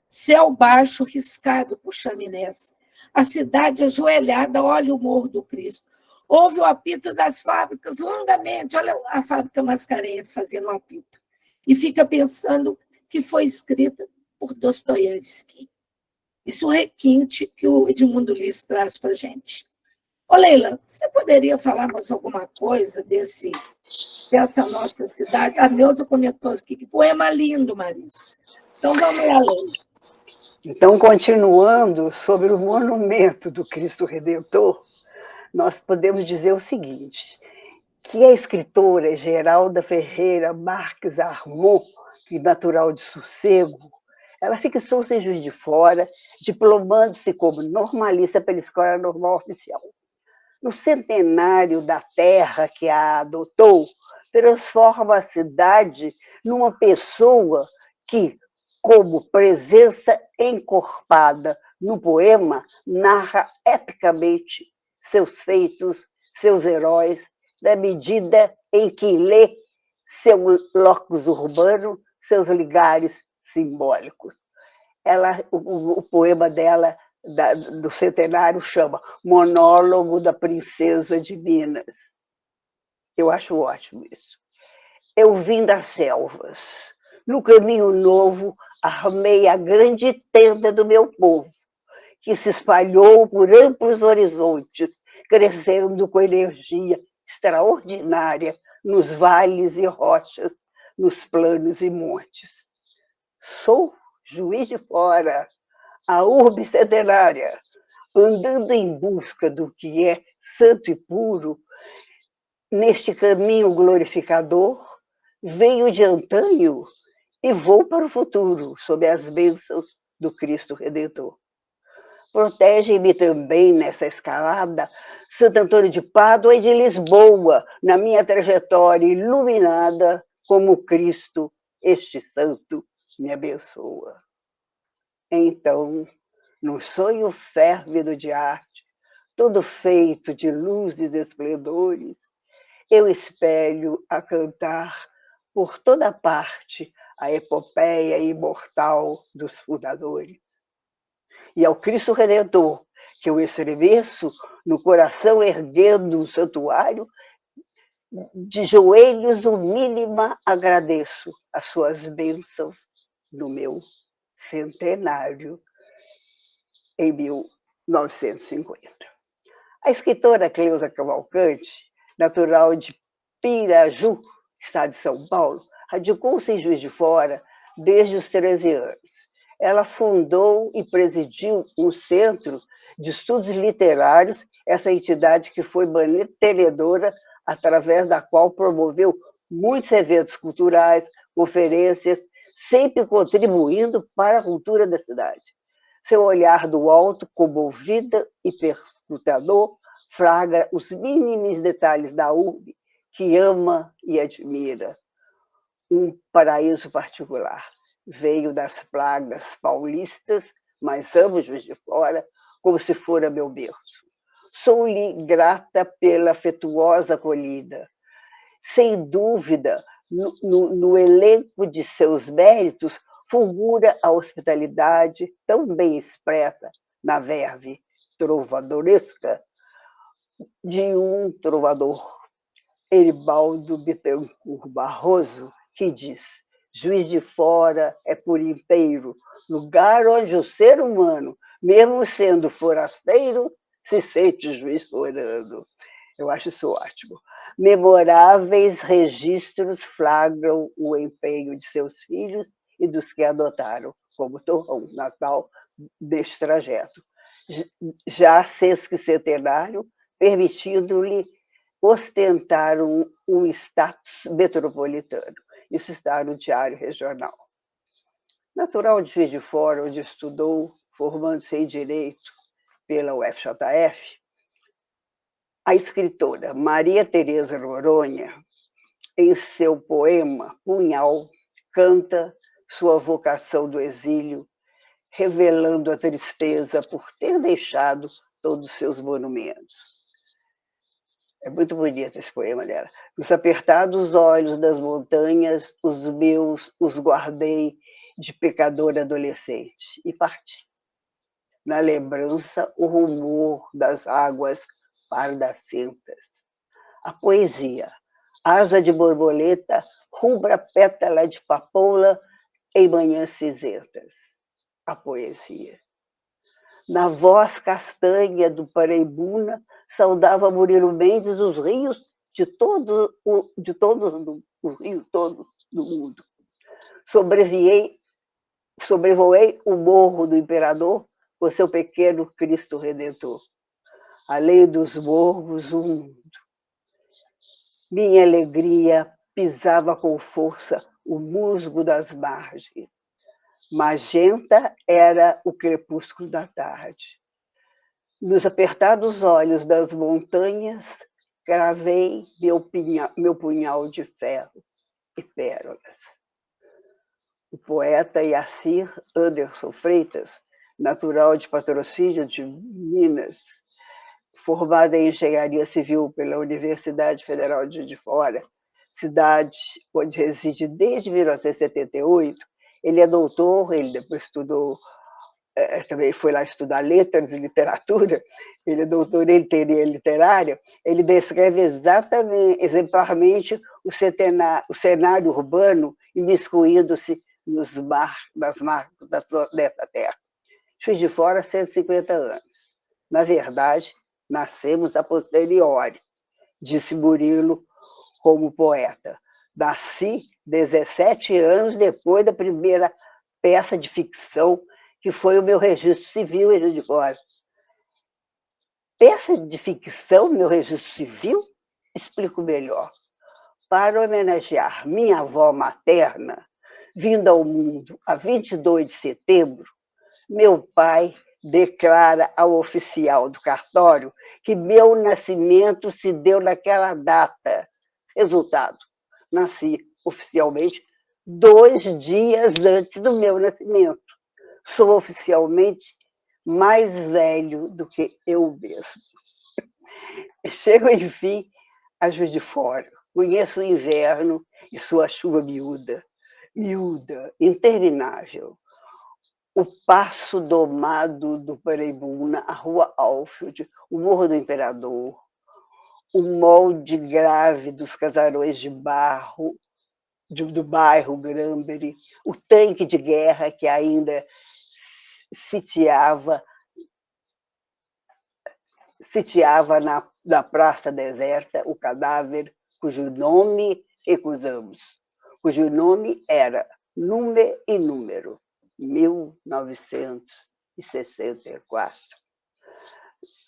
Céu baixo, riscado por chaminés. A cidade ajoelhada, olha o morro do Cristo. Ouve o apito das fábricas longamente, olha a fábrica Mascarenhas fazendo um apito. E fica pensando que foi escrita por Dostoiévski. Isso é o requinte que o Edmundo Lis traz para a gente. Ô, Leila, você poderia falar mais alguma coisa dessa nossa cidade? A Neuza comentou aqui, que poema lindo, Marisa. Então, vamos lá, Leila. Então, continuando sobre o monumento do Cristo Redentor, nós podemos dizer o seguinte, que a escritora Geralda Ferreira Marques Armon, que natural de Sossego, ela fixou-se em Juiz de Fora, diplomando-se como normalista pela Escola Normal Oficial. No centenário da terra que a adotou, transforma a cidade numa pessoa que, como presença encorpada no poema, narra epicamente seus feitos, seus heróis, na medida em que lê seu locus urbano, seus ligares simbólicos. O poema dela, do centenário, chama Monólogo da Princesa de Minas. Eu acho ótimo isso. Eu vim das selvas. No caminho novo, armei a grande tenda do meu povo, que se espalhou por amplos horizontes, crescendo com energia extraordinária nos vales e rochas, nos planos e montes. Sou Juiz de Fora, a urbe centenária, andando em busca do que é santo e puro, neste caminho glorificador, venho de antanho e vou para o futuro, sob as bênçãos do Cristo Redentor. Protege-me também nessa escalada Santo Antônio de Pádua e de Lisboa, na minha trajetória iluminada como Cristo, este santo, me abençoa. Então, num sonho férvido de arte, todo feito de luzes e esplendores, eu espelho a cantar por toda parte a epopeia imortal dos fundadores. E ao Cristo Redentor, que eu estremeço no coração erguendo um santuário, de joelhos humílima agradeço as suas bênçãos no meu centenário em 1950. A escritora Cleusa Cavalcante, natural de Piraju, estado de São Paulo, radicou-se em Juiz de Fora desde os 13 anos. Ela fundou e presidiu um centro de estudos literários, essa entidade que foi mantenedora, através da qual promoveu muitos eventos culturais, conferências, sempre contribuindo para a cultura da cidade. Seu olhar do alto, comovida e perscrutador, flagra os mínimos detalhes da urbe que ama e admira. Um paraíso particular. Veio das plagas paulistas, mas amo Juiz de Fora como se fora meu berço. Sou-lhe grata pela afetuosa acolhida. Sem dúvida, no elenco de seus méritos, fulgura a hospitalidade tão bem expressa na verve trovadoresca de um trovador, Eribaldo Bittencourt Barroso, que diz: Juiz de Fora é por inteiro lugar onde o ser humano, mesmo sendo forasteiro, se sente juiz forano. Eu acho isso ótimo. Memoráveis registros flagram o empenho de seus filhos e dos que adotaram como torrão natal deste trajeto. Já sesquicentenário, permitindo-lhe ostentar um status metropolitano. Isso está no Diário Regional. Natural de Juiz de Fora, onde estudou, formando-se em Direito pela UFJF, a escritora Maria Tereza Noronha, em seu poema Punhal, canta sua vocação do exílio, revelando a tristeza por ter deixado todos os seus monumentos. É muito bonito esse poema dela. Nos apertados olhos das montanhas, os meus os guardei de pecador adolescente e parti. Na lembrança, o rumor das águas pardacentas. A poesia, asa de borboleta, rubra pétala de papoula em manhãs cinzentas. A poesia. Na voz castanha do Paraibuna, saudava Murilo Mendes os rios de todos os rios todos do mundo. Sobrevoei o morro do Imperador com seu pequeno Cristo Redentor. Além dos morros, o mundo. Minha alegria pisava com força o musgo das margens. Magenta era o crepúsculo da tarde. Nos apertados olhos das montanhas, cravei meu punhal de ferro e pérolas. O poeta Yacir Anderson Freitas, natural de Patrocínio de Minas, formado em Engenharia Civil pela Universidade Federal de Juiz de Fora, cidade onde reside desde 1978, ele é doutor, ele depois estudou, também foi lá estudar letras e literatura, ele é doutor em teoria literária, ele descreve exatamente, exemplarmente, o cenário urbano imiscuindo-se nas marcas dessa terra. Juiz de Fora, 150 anos. Na verdade, nascemos a posteriori, disse Murilo como poeta. Nasci 17 anos depois da primeira peça de ficção, que foi o meu registro civil em Juiz de Fora. Peça de ficção, meu registro civil? Explico melhor. Para homenagear minha avó materna, vinda ao mundo a 22 de setembro, meu pai declara ao oficial do cartório que meu nascimento se deu naquela data. Resultado, nasci oficialmente 2 dias antes do meu nascimento. Sou oficialmente mais velho do que eu mesmo. Chego, enfim, a Juiz de Fora. Conheço o inverno e sua chuva miúda, interminável. O Passo Domado do Paraibuna, a Rua Alfield, o Morro do Imperador, o molde grave dos casarões de barro do bairro Granbury, o tanque de guerra que ainda sitiava na praça deserta o cadáver cujo nome recusamos, cujo nome era Número e Número, 1964.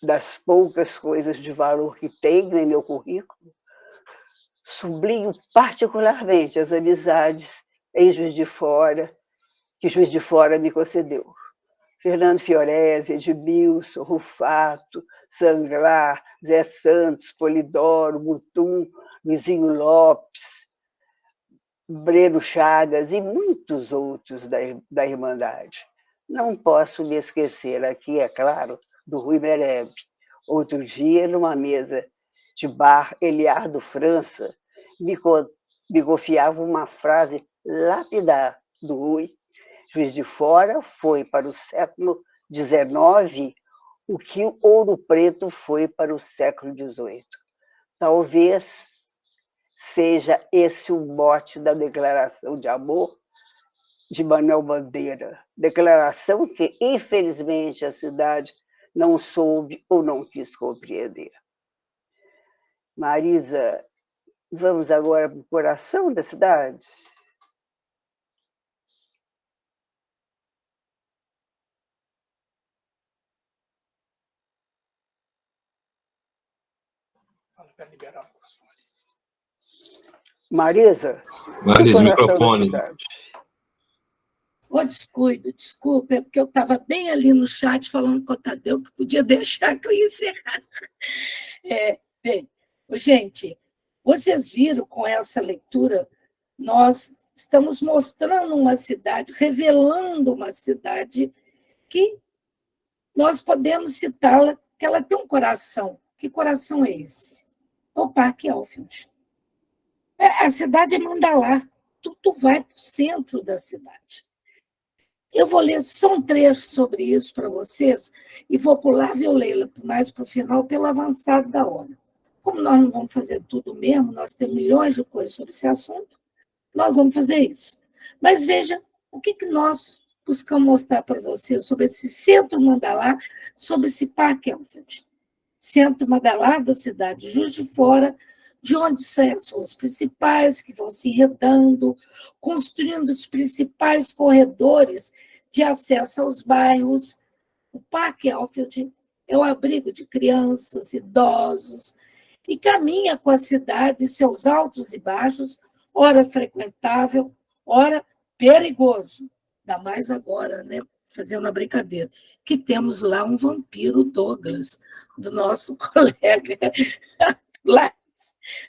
Das poucas coisas de valor que tenho em meu currículo, sublinho particularmente as amizades em Juiz de Fora, que Juiz de Fora me concedeu. Fernando Fiorese, Edmilson, Rufato, Sanglar, Zé Santos, Polidoro, Mutum, Luizinho Lopes, Breno Chagas e muitos outros da Irmandade. Não posso me esquecer aqui, é claro, do Rui Mereb. Outro dia, numa mesa de bar, Eliardo França me confiava uma frase lapidar do Rui. Juiz de Fora foi para o século XIX o que o Ouro Preto foi para o século XVIII. Talvez seja esse o mote da declaração de amor de Manuel Bandeira. Declaração que, infelizmente, a cidade não soube ou não quis compreender. Marisa, vamos agora para o coração da cidade? Marisa, microfone. Ô, desculpa, é porque eu estava bem ali no chat falando com o Tadeu que podia deixar que eu ia encerrar. Bem, gente, vocês viram com essa leitura, nós estamos mostrando uma cidade, revelando uma cidade que nós podemos citá-la, que ela tem um coração. Que coração é esse? É o Parque Alfield. A cidade é Mandalá. Tu vai para o centro da cidade. Eu vou ler só um trecho sobre isso para vocês e vou pular, viu, Leila, mais para o final, pelo avançado da hora. Como nós não vamos fazer tudo mesmo, nós temos milhões de coisas sobre esse assunto, nós vamos fazer isso. Mas veja o que nós buscamos mostrar para vocês sobre esse centro Mandalá, sobre esse Parque Alfield. Centro Mandalá da cidade de Juiz de Fora, de onde saem as ruas principais, que vão se enredando, construindo os principais corredores de acesso aos bairros. O Parque Alfield é o abrigo de crianças, idosos, e caminha com a cidade, seus altos e baixos, ora frequentável, ora perigoso. Ainda mais agora, né? Fazendo uma brincadeira, que temos lá um vampiro Douglas, do nosso colega lá.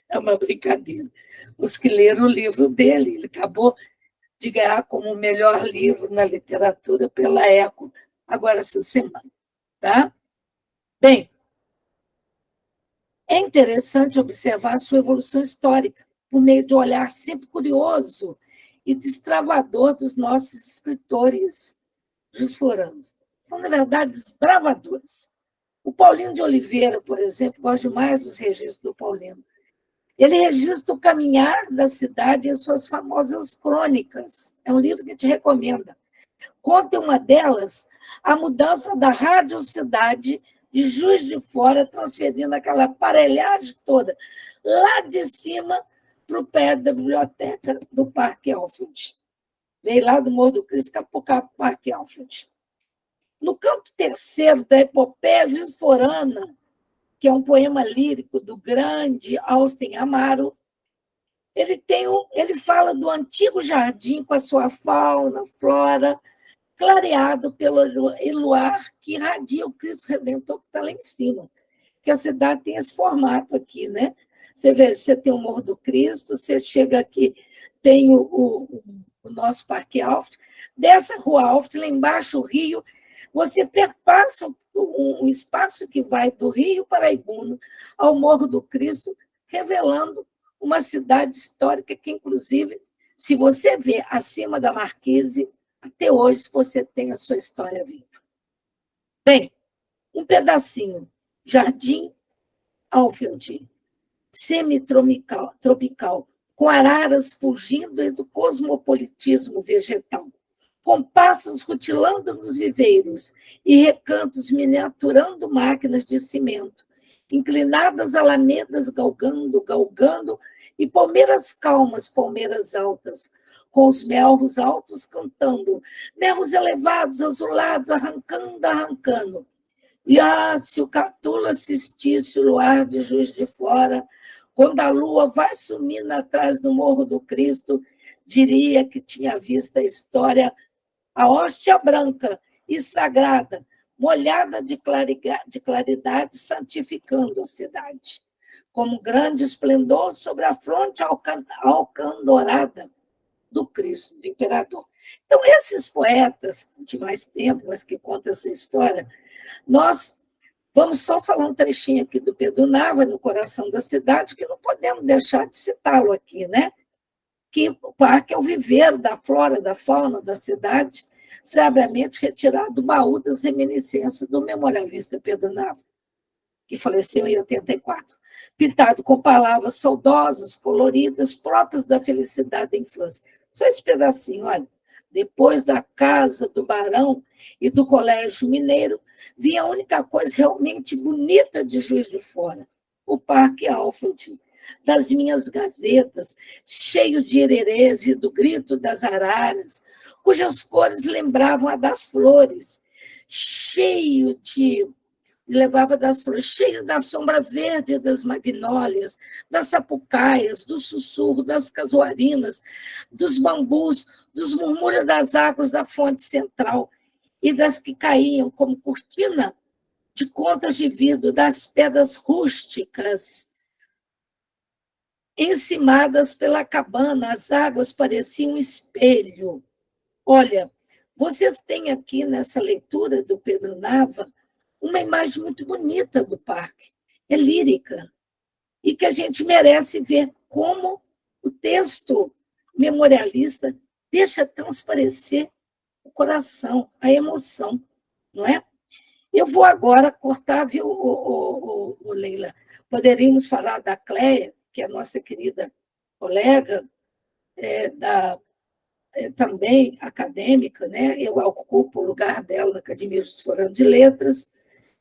É uma brincadeira. Os que leram o livro dele, ele acabou de ganhar como o melhor livro na literatura pela Eco, agora essa semana. Tá? Bem, é interessante observar a sua evolução histórica, por meio do olhar sempre curioso e destravador dos nossos escritores jusforanos. São, na verdade, desbravadores. O Paulino de Oliveira, por exemplo, gosto demais dos registros do Paulino. Ele registra o caminhar da cidade em suas famosas crônicas. É um livro que a gente recomenda. Conta uma delas a mudança da radiocidade de Juiz de Fora, transferindo aquela aparelhagem toda lá de cima para o pé da biblioteca do Parque Alfield. Veio lá do Morro do Cristo, capocar para o Parque Alfield. No canto terceiro da epopeia juizforana, que é um poema lírico do grande Austin Amaro, ele fala do antigo jardim com a sua fauna, flora, clareado pelo luar que irradia o Cristo Redentor que está lá em cima. Que a cidade tem esse formato aqui, né? Você vê, você tem o Morro do Cristo, você chega aqui, tem o nosso Parque Alfield, dessa rua Alfield, lá embaixo o rio, você perpassa um espaço que vai do Rio Paraibuno ao Morro do Cristo, revelando uma cidade histórica que, inclusive, se você vê acima da Marquise, até hoje você tem a sua história viva. Bem, um pedacinho, Jardim Alfield, semi-tropical, com araras fugindo do cosmopolitismo vegetal, com pássaros rutilando nos viveiros e recantos miniaturando máquinas de cimento, inclinadas alamedas galgando, e palmeiras calmas, palmeiras altas, com os melros altos cantando, melros elevados, azulados, arrancando. E, se o Catula assistisse o luar de Juiz de Fora, quando a lua vai sumindo atrás do Morro do Cristo, diria que tinha visto a história, a hóstia branca e sagrada, molhada de claridade, santificando a cidade. como grande esplendor sobre a fronte alcandorada do Cristo, do imperador. Então, esses poetas de mais tempo, mas que contam essa história, nós vamos só falar um trechinho aqui do Pedro Nava, no coração da cidade, que não podemos deixar de citá-lo aqui, né? Que o parque é o viveiro da flora, da fauna da cidade, sabiamente retirado do baú das reminiscências do memorialista Pedro Nava, que faleceu em 84, pintado com palavras saudosas, coloridas, próprias da felicidade da infância. Só esse pedacinho, olha. Depois da casa do Barão e do Colégio Mineiro, vinha a única coisa realmente bonita de Juiz de Fora, o Parque Alfeld, das minhas gazetas, cheio de irerês e do grito das araras, cujas cores lembravam a das flores, cheio da sombra verde das magnólias, das sapucaias, do sussurro das casuarinas, dos bambus, dos murmúrios das águas da fonte central e das que caíam como cortina de contas de vidro das pedras rústicas. Encimadas pela cabana, as águas pareciam um espelho. Olha, vocês têm aqui nessa leitura do Pedro Nava uma imagem muito bonita do parque, é lírica, e que a gente merece ver como o texto memorialista deixa transparecer o coração, a emoção, não é? Eu vou agora cortar, viu, Leila? Poderíamos falar da Cléia, que é a nossa querida colega, também acadêmica, né? Eu ocupo o lugar dela na Academia Juscelino de Letras,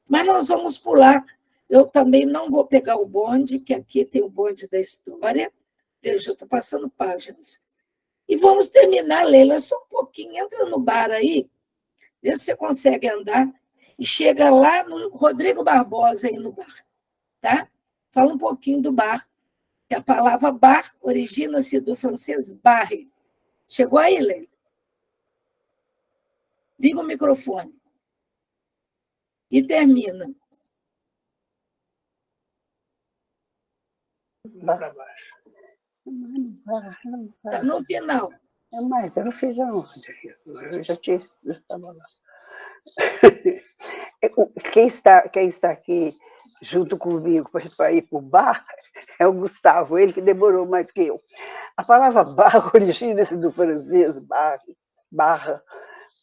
mas nós vamos pular. Eu também não vou pegar o bonde, que aqui tem o bonde da história. Veja, eu estou passando páginas. E vamos terminar, Leila, só um pouquinho. Entra no bar aí, vê se você consegue andar, e chega lá no Rodrigo Barbosa, aí no bar. Tá? Fala um pouquinho do bar, que a palavra bar origina-se do francês barre. Chegou aí, Leila? Liga o microfone. E termina. Está no final. Mas eu não fiz aonde? Eu já tinha. Eu estava lá. Quem está aqui junto comigo para ir para o bar é o Gustavo, ele que demorou mais que eu. A palavra barra origina-se do francês barra,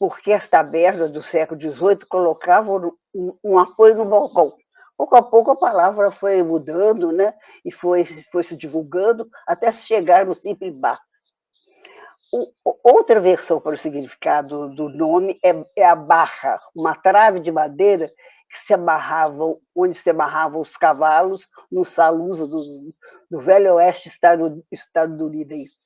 porque as tabernas do século XVIII colocavam um apoio no balcão. Pouco a pouco a palavra foi mudando, né? E foi se divulgando até chegar no simples bar. Outra versão para o significado do nome é a barra, uma trave de madeira onde se amarravam os cavalos nos salões do Velho Oeste estadunidense.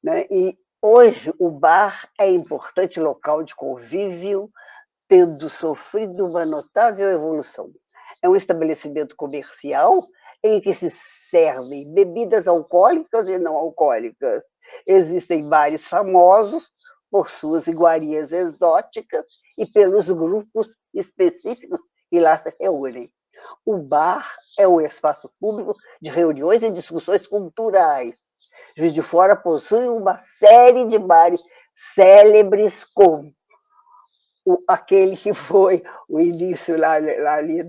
Né? E hoje o bar é importante local de convívio, tendo sofrido uma notável evolução. É um estabelecimento comercial em que se servem bebidas alcoólicas e não alcoólicas. Existem bares famosos por suas iguarias exóticas e pelos grupos específicos que lá se reúnem. O bar é um espaço público de reuniões e discussões culturais. Juiz de Fora possui uma série de bares célebres, como aquele que foi o início lá ali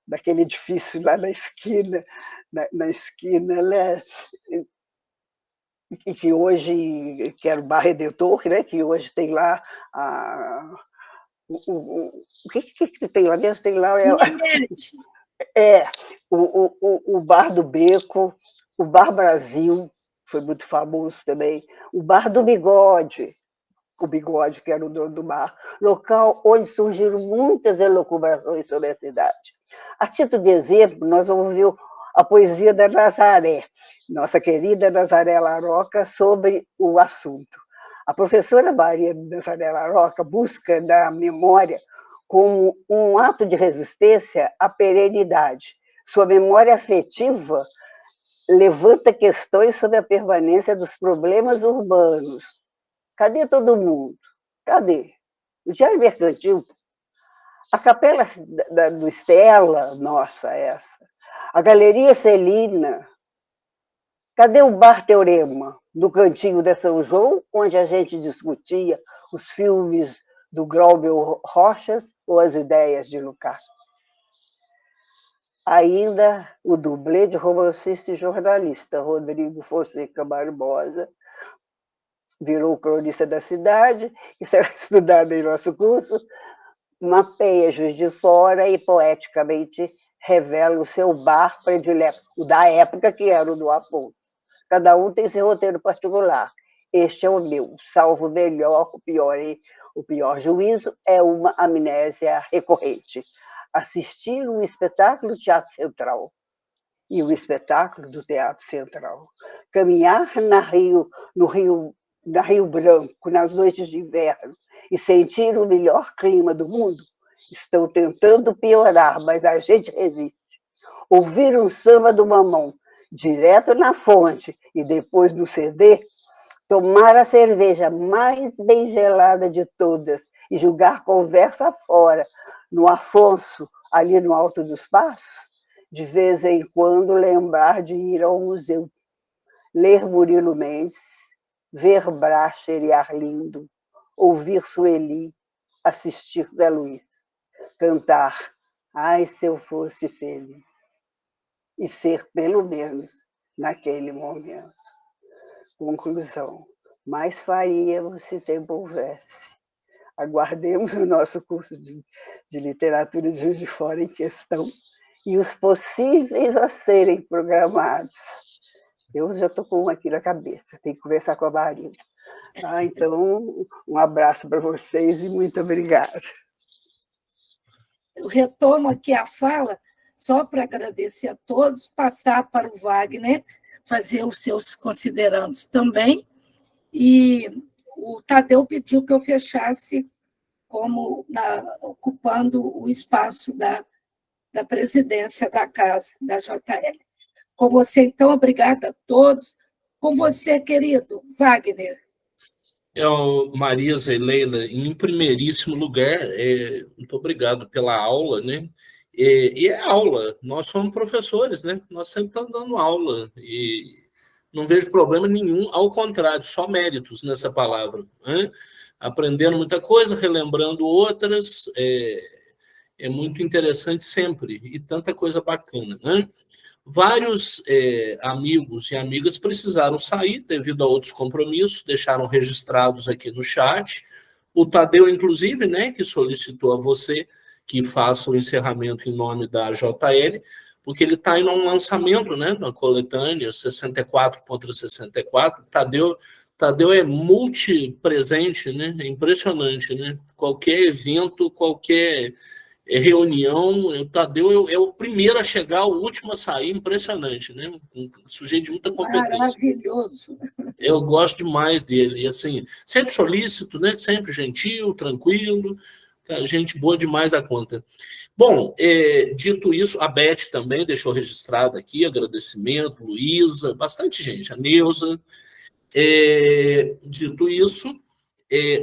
daquele edifício lá na esquina, né? E que hoje, que era o Bar Redentor, né? Que hoje tem lá o que tem lá mesmo? Tem lá o Bar do Beco, o Bar Brasil, foi muito famoso também, o Bar do Bigode, o Bigode, que era o dono do bar, local onde surgiram muitas elucubrações sobre a cidade. A título de exemplo, nós vamos ver a poesia da Nazaré, nossa querida Nazaré Laroca, sobre o assunto. A professora Maria Nazaré Laroca busca na memória como um ato de resistência à perenidade. Sua memória afetiva levanta questões sobre a permanência dos problemas urbanos. Cadê todo mundo? Cadê? O Diário Mercantil A Capela do Stella, nossa, essa. A Galeria Celina. Cadê o Bar Teorema, no cantinho de São João, onde a gente discutia os filmes do Glauber Rochas ou as ideias de Lukács? Ainda o dublê de romancista e jornalista, Rodrigo Fonseca Barbosa, virou cronista da cidade e será estudado em nosso curso, mapeia Juiz de Fora e poeticamente revela o seu bar predileto, o da época que era o do Afonso. Cada um tem seu roteiro particular. Este é o meu, salvo o melhor, o pior juízo é uma amnésia recorrente. Assistir um espetáculo do Teatro Central e o espetáculo do Teatro Central. Caminhar no Rio Branco, nas noites de inverno, e sentir o melhor clima do mundo, estão tentando piorar, mas a gente resiste. Ouvir um samba do Mamão, direto na fonte, e depois no CD, tomar a cerveja mais bem gelada de todas e jogar conversa fora, no Afonso, ali no Alto dos Passos, de vez em quando lembrar de ir ao museu, ler Murilo Mendes, ver Bracher e Arlindo, ouvir Sueli, assistir Zé Luiz, cantar "Ai, se eu fosse feliz", e ser, pelo menos, naquele momento. Conclusão: mais faríamos se tempo houvesse. Aguardemos o nosso curso de literatura de Juiz de Fora em questão e os possíveis a serem programados. Eu já estou com um aqui na cabeça, tenho que conversar com a Marisa. Então, um abraço para vocês e muito obrigada. Eu retomo aqui a fala, só para agradecer a todos, passar para o Wagner, fazer os seus considerandos também, e o Tadeu pediu que eu fechasse ocupando o espaço da presidência da casa, da JL. Com você, então, obrigada a todos. Com você, querido Wagner. Marisa e Leila, em primeiríssimo lugar, muito obrigado pela aula, né? E é aula, nós somos professores, né? Nós sempre estamos dando aula e não vejo problema nenhum, ao contrário, só méritos nessa palavra, né? Aprendendo muita coisa, relembrando outras, é muito interessante sempre, e tanta coisa bacana, né? Vários amigos e amigas precisaram sair devido a outros compromissos, deixaram registrados aqui no chat. O Tadeu, inclusive, né, que solicitou a você que faça o encerramento em nome da JL, porque ele está indo a um lançamento, né, na coletânea 64 contra 64. Tadeu é multipresente, né? É impressionante, né? Qualquer evento, qualquer reunião, o Tadeu é o primeiro a chegar, o último a sair, impressionante, né? Um sujeito de muita competência. Maravilhoso. Eu gosto demais dele, e assim, sempre solícito, né? Sempre gentil, tranquilo, gente boa demais da conta. Bom, dito isso, a Beth também deixou registrado aqui, agradecimento, Luísa, bastante gente, a Neuza. Dito isso,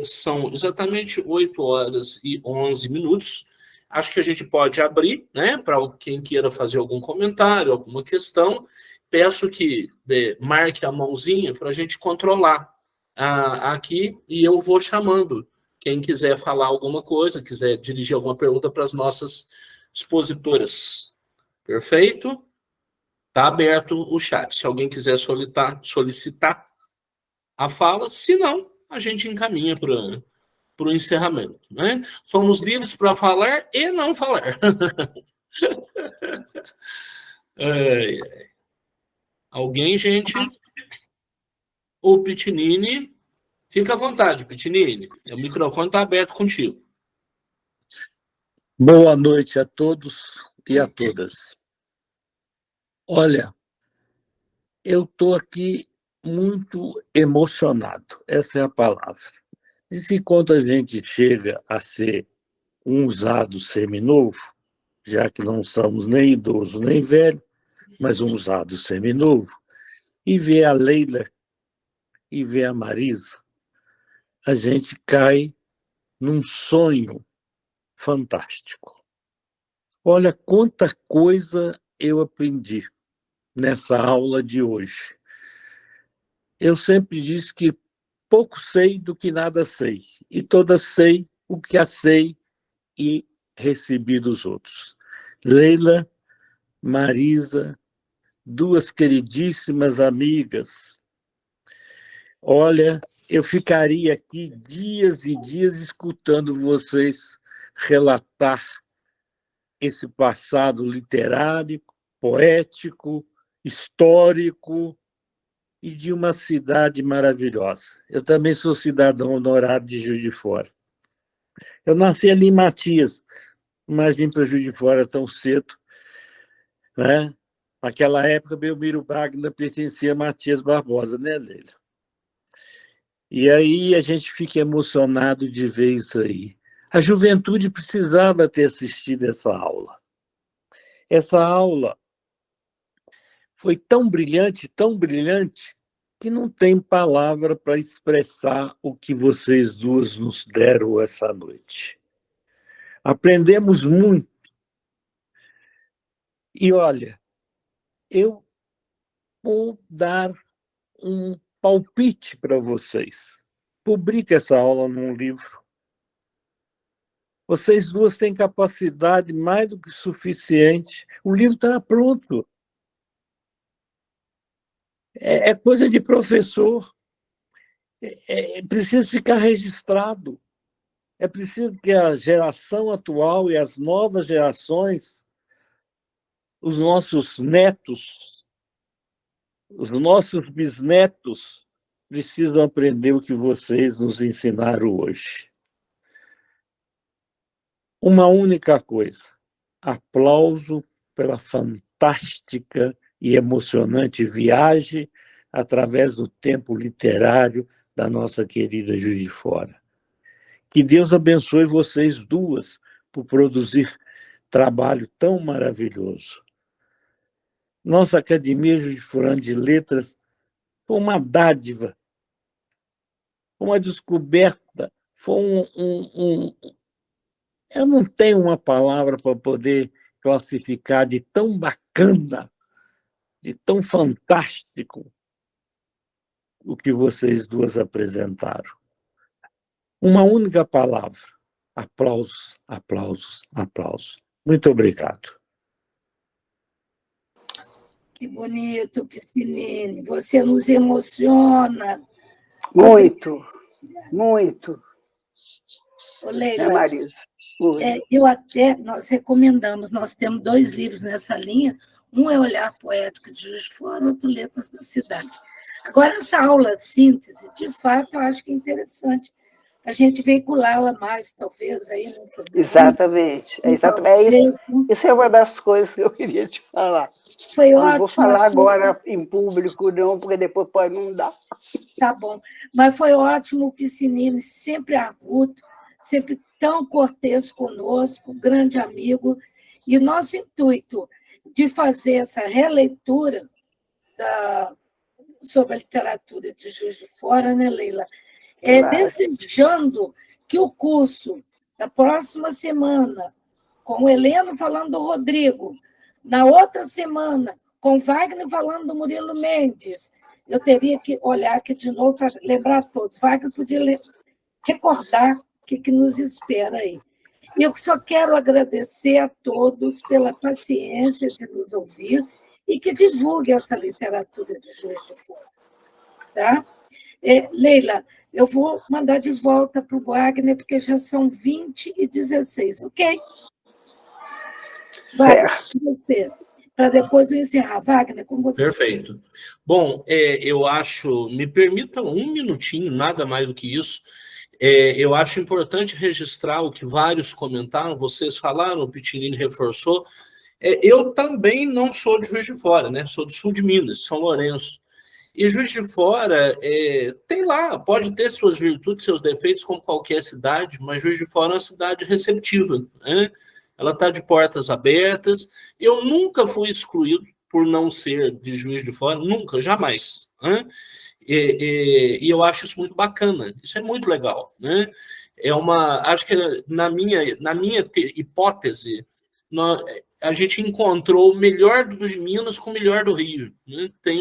são exatamente 8h11. Acho que a gente pode abrir, né, para quem queira fazer algum comentário, alguma questão. Peço que marque a mãozinha para a gente controlar aqui, e eu vou chamando quem quiser falar alguma coisa, quiser dirigir alguma pergunta para as nossas expositoras. Perfeito? Está aberto o chat. Se alguém quiser solicitar a fala, se não, a gente encaminha para o encerramento, né? Somos livres para falar e não falar. Alguém, gente? O Pitinini, fica à vontade, Pitinini. O microfone está aberto contigo. Boa noite a todos e a todas. Olha, eu estou aqui muito emocionado, essa é a palavra. E se quando a gente chega a ser um usado seminovo, já que não somos nem idoso nem velho, mas um usado seminovo, e ver a Leila e ver a Marisa, a gente cai num sonho fantástico. Olha quanta coisa eu aprendi nessa aula de hoje. Eu sempre disse que pouco sei do que nada sei, e toda sei o que a sei e recebi dos outros. Leila, Marisa, duas queridíssimas amigas. Olha, eu ficaria aqui dias e dias escutando vocês relatar esse passado literário, poético, histórico e de uma cidade maravilhosa. Eu também sou cidadão honorário de Juiz de Fora. Eu nasci ali em Matias, mas vim para Juiz de Fora tão cedo, né? Naquela época, Belmiro Wagner pertencia a Matias Barbosa, né, Leila? E aí a gente fica emocionado de ver isso aí. A juventude precisava ter assistido essa aula. Essa aula foi tão brilhante, que não tem palavra para expressar o que vocês duas nos deram essa noite. Aprendemos muito. E olha, eu vou dar um palpite para vocês. Publique essa aula num livro. Vocês duas têm capacidade mais do que suficiente. O livro está pronto. É coisa de professor. Precisa ficar registrado. É preciso que a geração atual e as novas gerações, os nossos netos, os nossos bisnetos, precisam aprender o que vocês nos ensinaram hoje. Uma única coisa: aplauso pela fantástica e emocionante viagem através do tempo literário da nossa querida Juiz de Fora. Que Deus abençoe vocês duas por produzir trabalho tão maravilhoso. Nossa Academia Juiz de Fora de Letras foi uma dádiva, uma descoberta, foi eu não tenho uma palavra para poder classificar de tão bacana, de tão fantástico o que vocês duas apresentaram. Uma única palavra: aplausos, aplausos, aplausos. Muito obrigado. Que bonito, Piscinini. Você nos emociona. Muito, muito. Ô, Leila, Né, Marisa? nós recomendamos, nós temos 2 livros nessa linha, um é Olhar Poético de Juiz de Fora, outro Letras da Cidade. Agora, essa aula síntese, de fato, eu acho que é interessante a gente veiculá-la mais, talvez, aí no futuro. Exatamente. Isso é uma das coisas que eu queria te falar. Foi não ótimo. Não vou falar agora em público, não, porque depois pode não dar. Tá bom. Mas foi ótimo o Piscinini, sempre agudo, sempre tão cortês conosco, grande amigo. E nosso intuito de fazer essa releitura sobre a literatura de Juiz de Fora, né, Leila? Desejando que o curso da próxima semana, com o Heleno falando do Rodrigo, na outra semana, com Wagner falando do Murilo Mendes, eu teria que olhar aqui de novo para lembrar todos. Wagner podia recordar o que nos espera aí. E eu só quero agradecer a todos pela paciência de nos ouvir e que divulgue essa literatura de Juiz de Fora. Tá? Leila, eu vou mandar de volta para o Wagner, porque já são 20h16, ok? Wagner, com você. Para depois eu encerrar. Wagner, com você. Perfeito. Bom, eu acho, me permita um minutinho, nada mais do que isso. Eu acho importante registrar o que vários comentaram, vocês falaram, o Pitinini reforçou. Eu também não sou de Juiz de Fora, né? Sou do sul de Minas, São Lourenço. E Juiz de Fora tem lá, pode ter suas virtudes, seus defeitos, como qualquer cidade, mas Juiz de Fora é uma cidade receptiva, né? Ela está de portas abertas. Eu nunca fui excluído por não ser de Juiz de Fora, nunca, jamais. Né? E eu acho isso muito bacana, isso é muito legal. Né? Acho que na minha hipótese, a gente encontrou o melhor dos Minas com o melhor do Rio. Né? Tem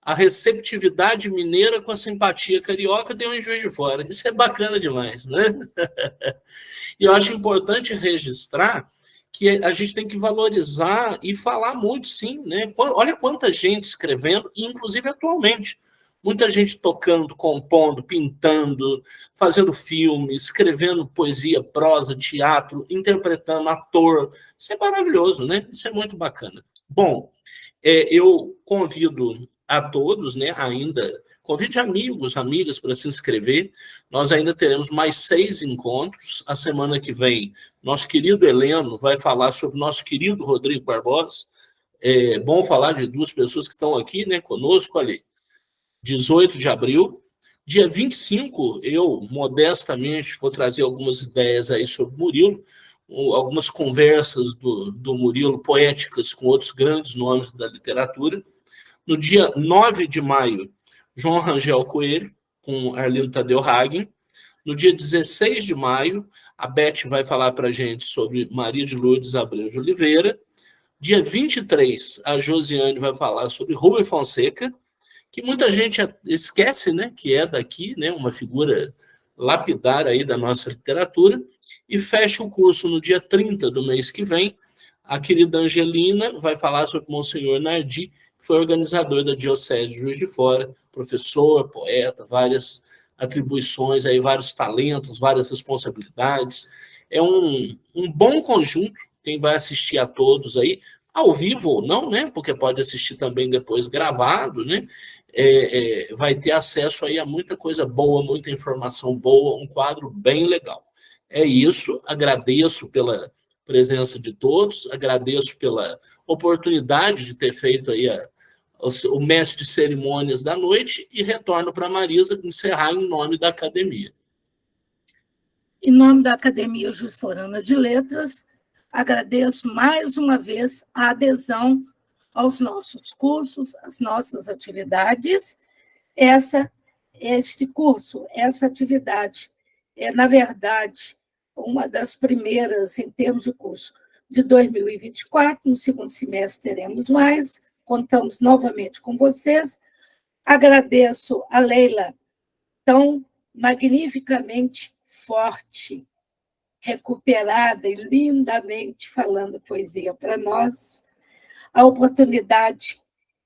a receptividade mineira com a simpatia carioca, deu em Juiz de Fora. Isso é bacana demais, né? E eu acho importante registrar que a gente tem que valorizar e falar muito, sim, né? Olha quanta gente escrevendo, inclusive atualmente. Muita gente tocando, compondo, pintando, fazendo filme, escrevendo poesia, prosa, teatro, interpretando, ator. Isso é maravilhoso, né? Isso é muito bacana. Bom, eu convido a todos, né, ainda, convide amigos, amigas para se inscrever. Nós ainda teremos mais 6 encontros. A semana que vem, nosso querido Heleno vai falar sobre o nosso querido Rodrigo Barbosa. É bom falar de 2 pessoas que estão aqui, né, conosco, ali. 18 de abril. Dia 25, eu, modestamente, vou trazer algumas ideias aí sobre Murilo, algumas conversas do Murilo poéticas com outros grandes nomes da literatura. No dia 9 de maio, João Rangel Coelho, com Arlindo Tadeu Hagen. No dia 16 de maio, a Beth vai falar para a gente sobre Maria de Lourdes Abreu de Oliveira. Dia 23, a Josiane vai falar sobre Rubem Fonseca, que muita gente esquece, né, que é daqui, né, uma figura lapidar aí da nossa literatura. E fecha o curso no dia 30 do mês que vem. A querida Angelina vai falar sobre Monsenhor Nardi, que foi organizador da Diocese de Juiz de Fora, professor, poeta, várias atribuições, aí, vários talentos, várias responsabilidades. É um bom conjunto. Quem vai assistir a todos aí, ao vivo ou não, né? Porque pode assistir também depois gravado, né? Vai ter acesso aí a muita coisa boa, muita informação boa, um quadro bem legal. É isso, agradeço pela presença de todos, agradeço pela oportunidade de ter feito aí o mestre de cerimônias da noite e retorno para a Marisa encerrar em nome da academia. Em nome da Academia Juiz Forana de Letras, agradeço mais uma vez a adesão aos nossos cursos, às nossas atividades. Este curso, essa atividade, na verdade, uma das primeiras em termos de curso de 2024. No segundo semestre teremos mais. Contamos novamente com vocês. Agradeço a Leila, tão magnificamente forte, recuperada e lindamente falando poesia para nós, a oportunidade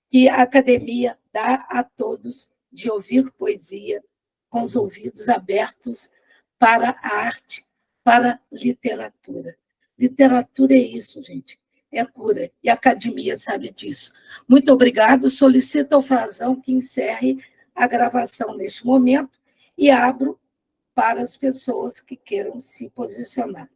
que a academia dá a todos de ouvir poesia com os ouvidos abertos para a arte, para a literatura. Literatura é isso, gente, é cura, e a academia sabe disso. Muito obrigado, solicito ao Frazão que encerre a gravação neste momento e abro para as pessoas que queiram se posicionar.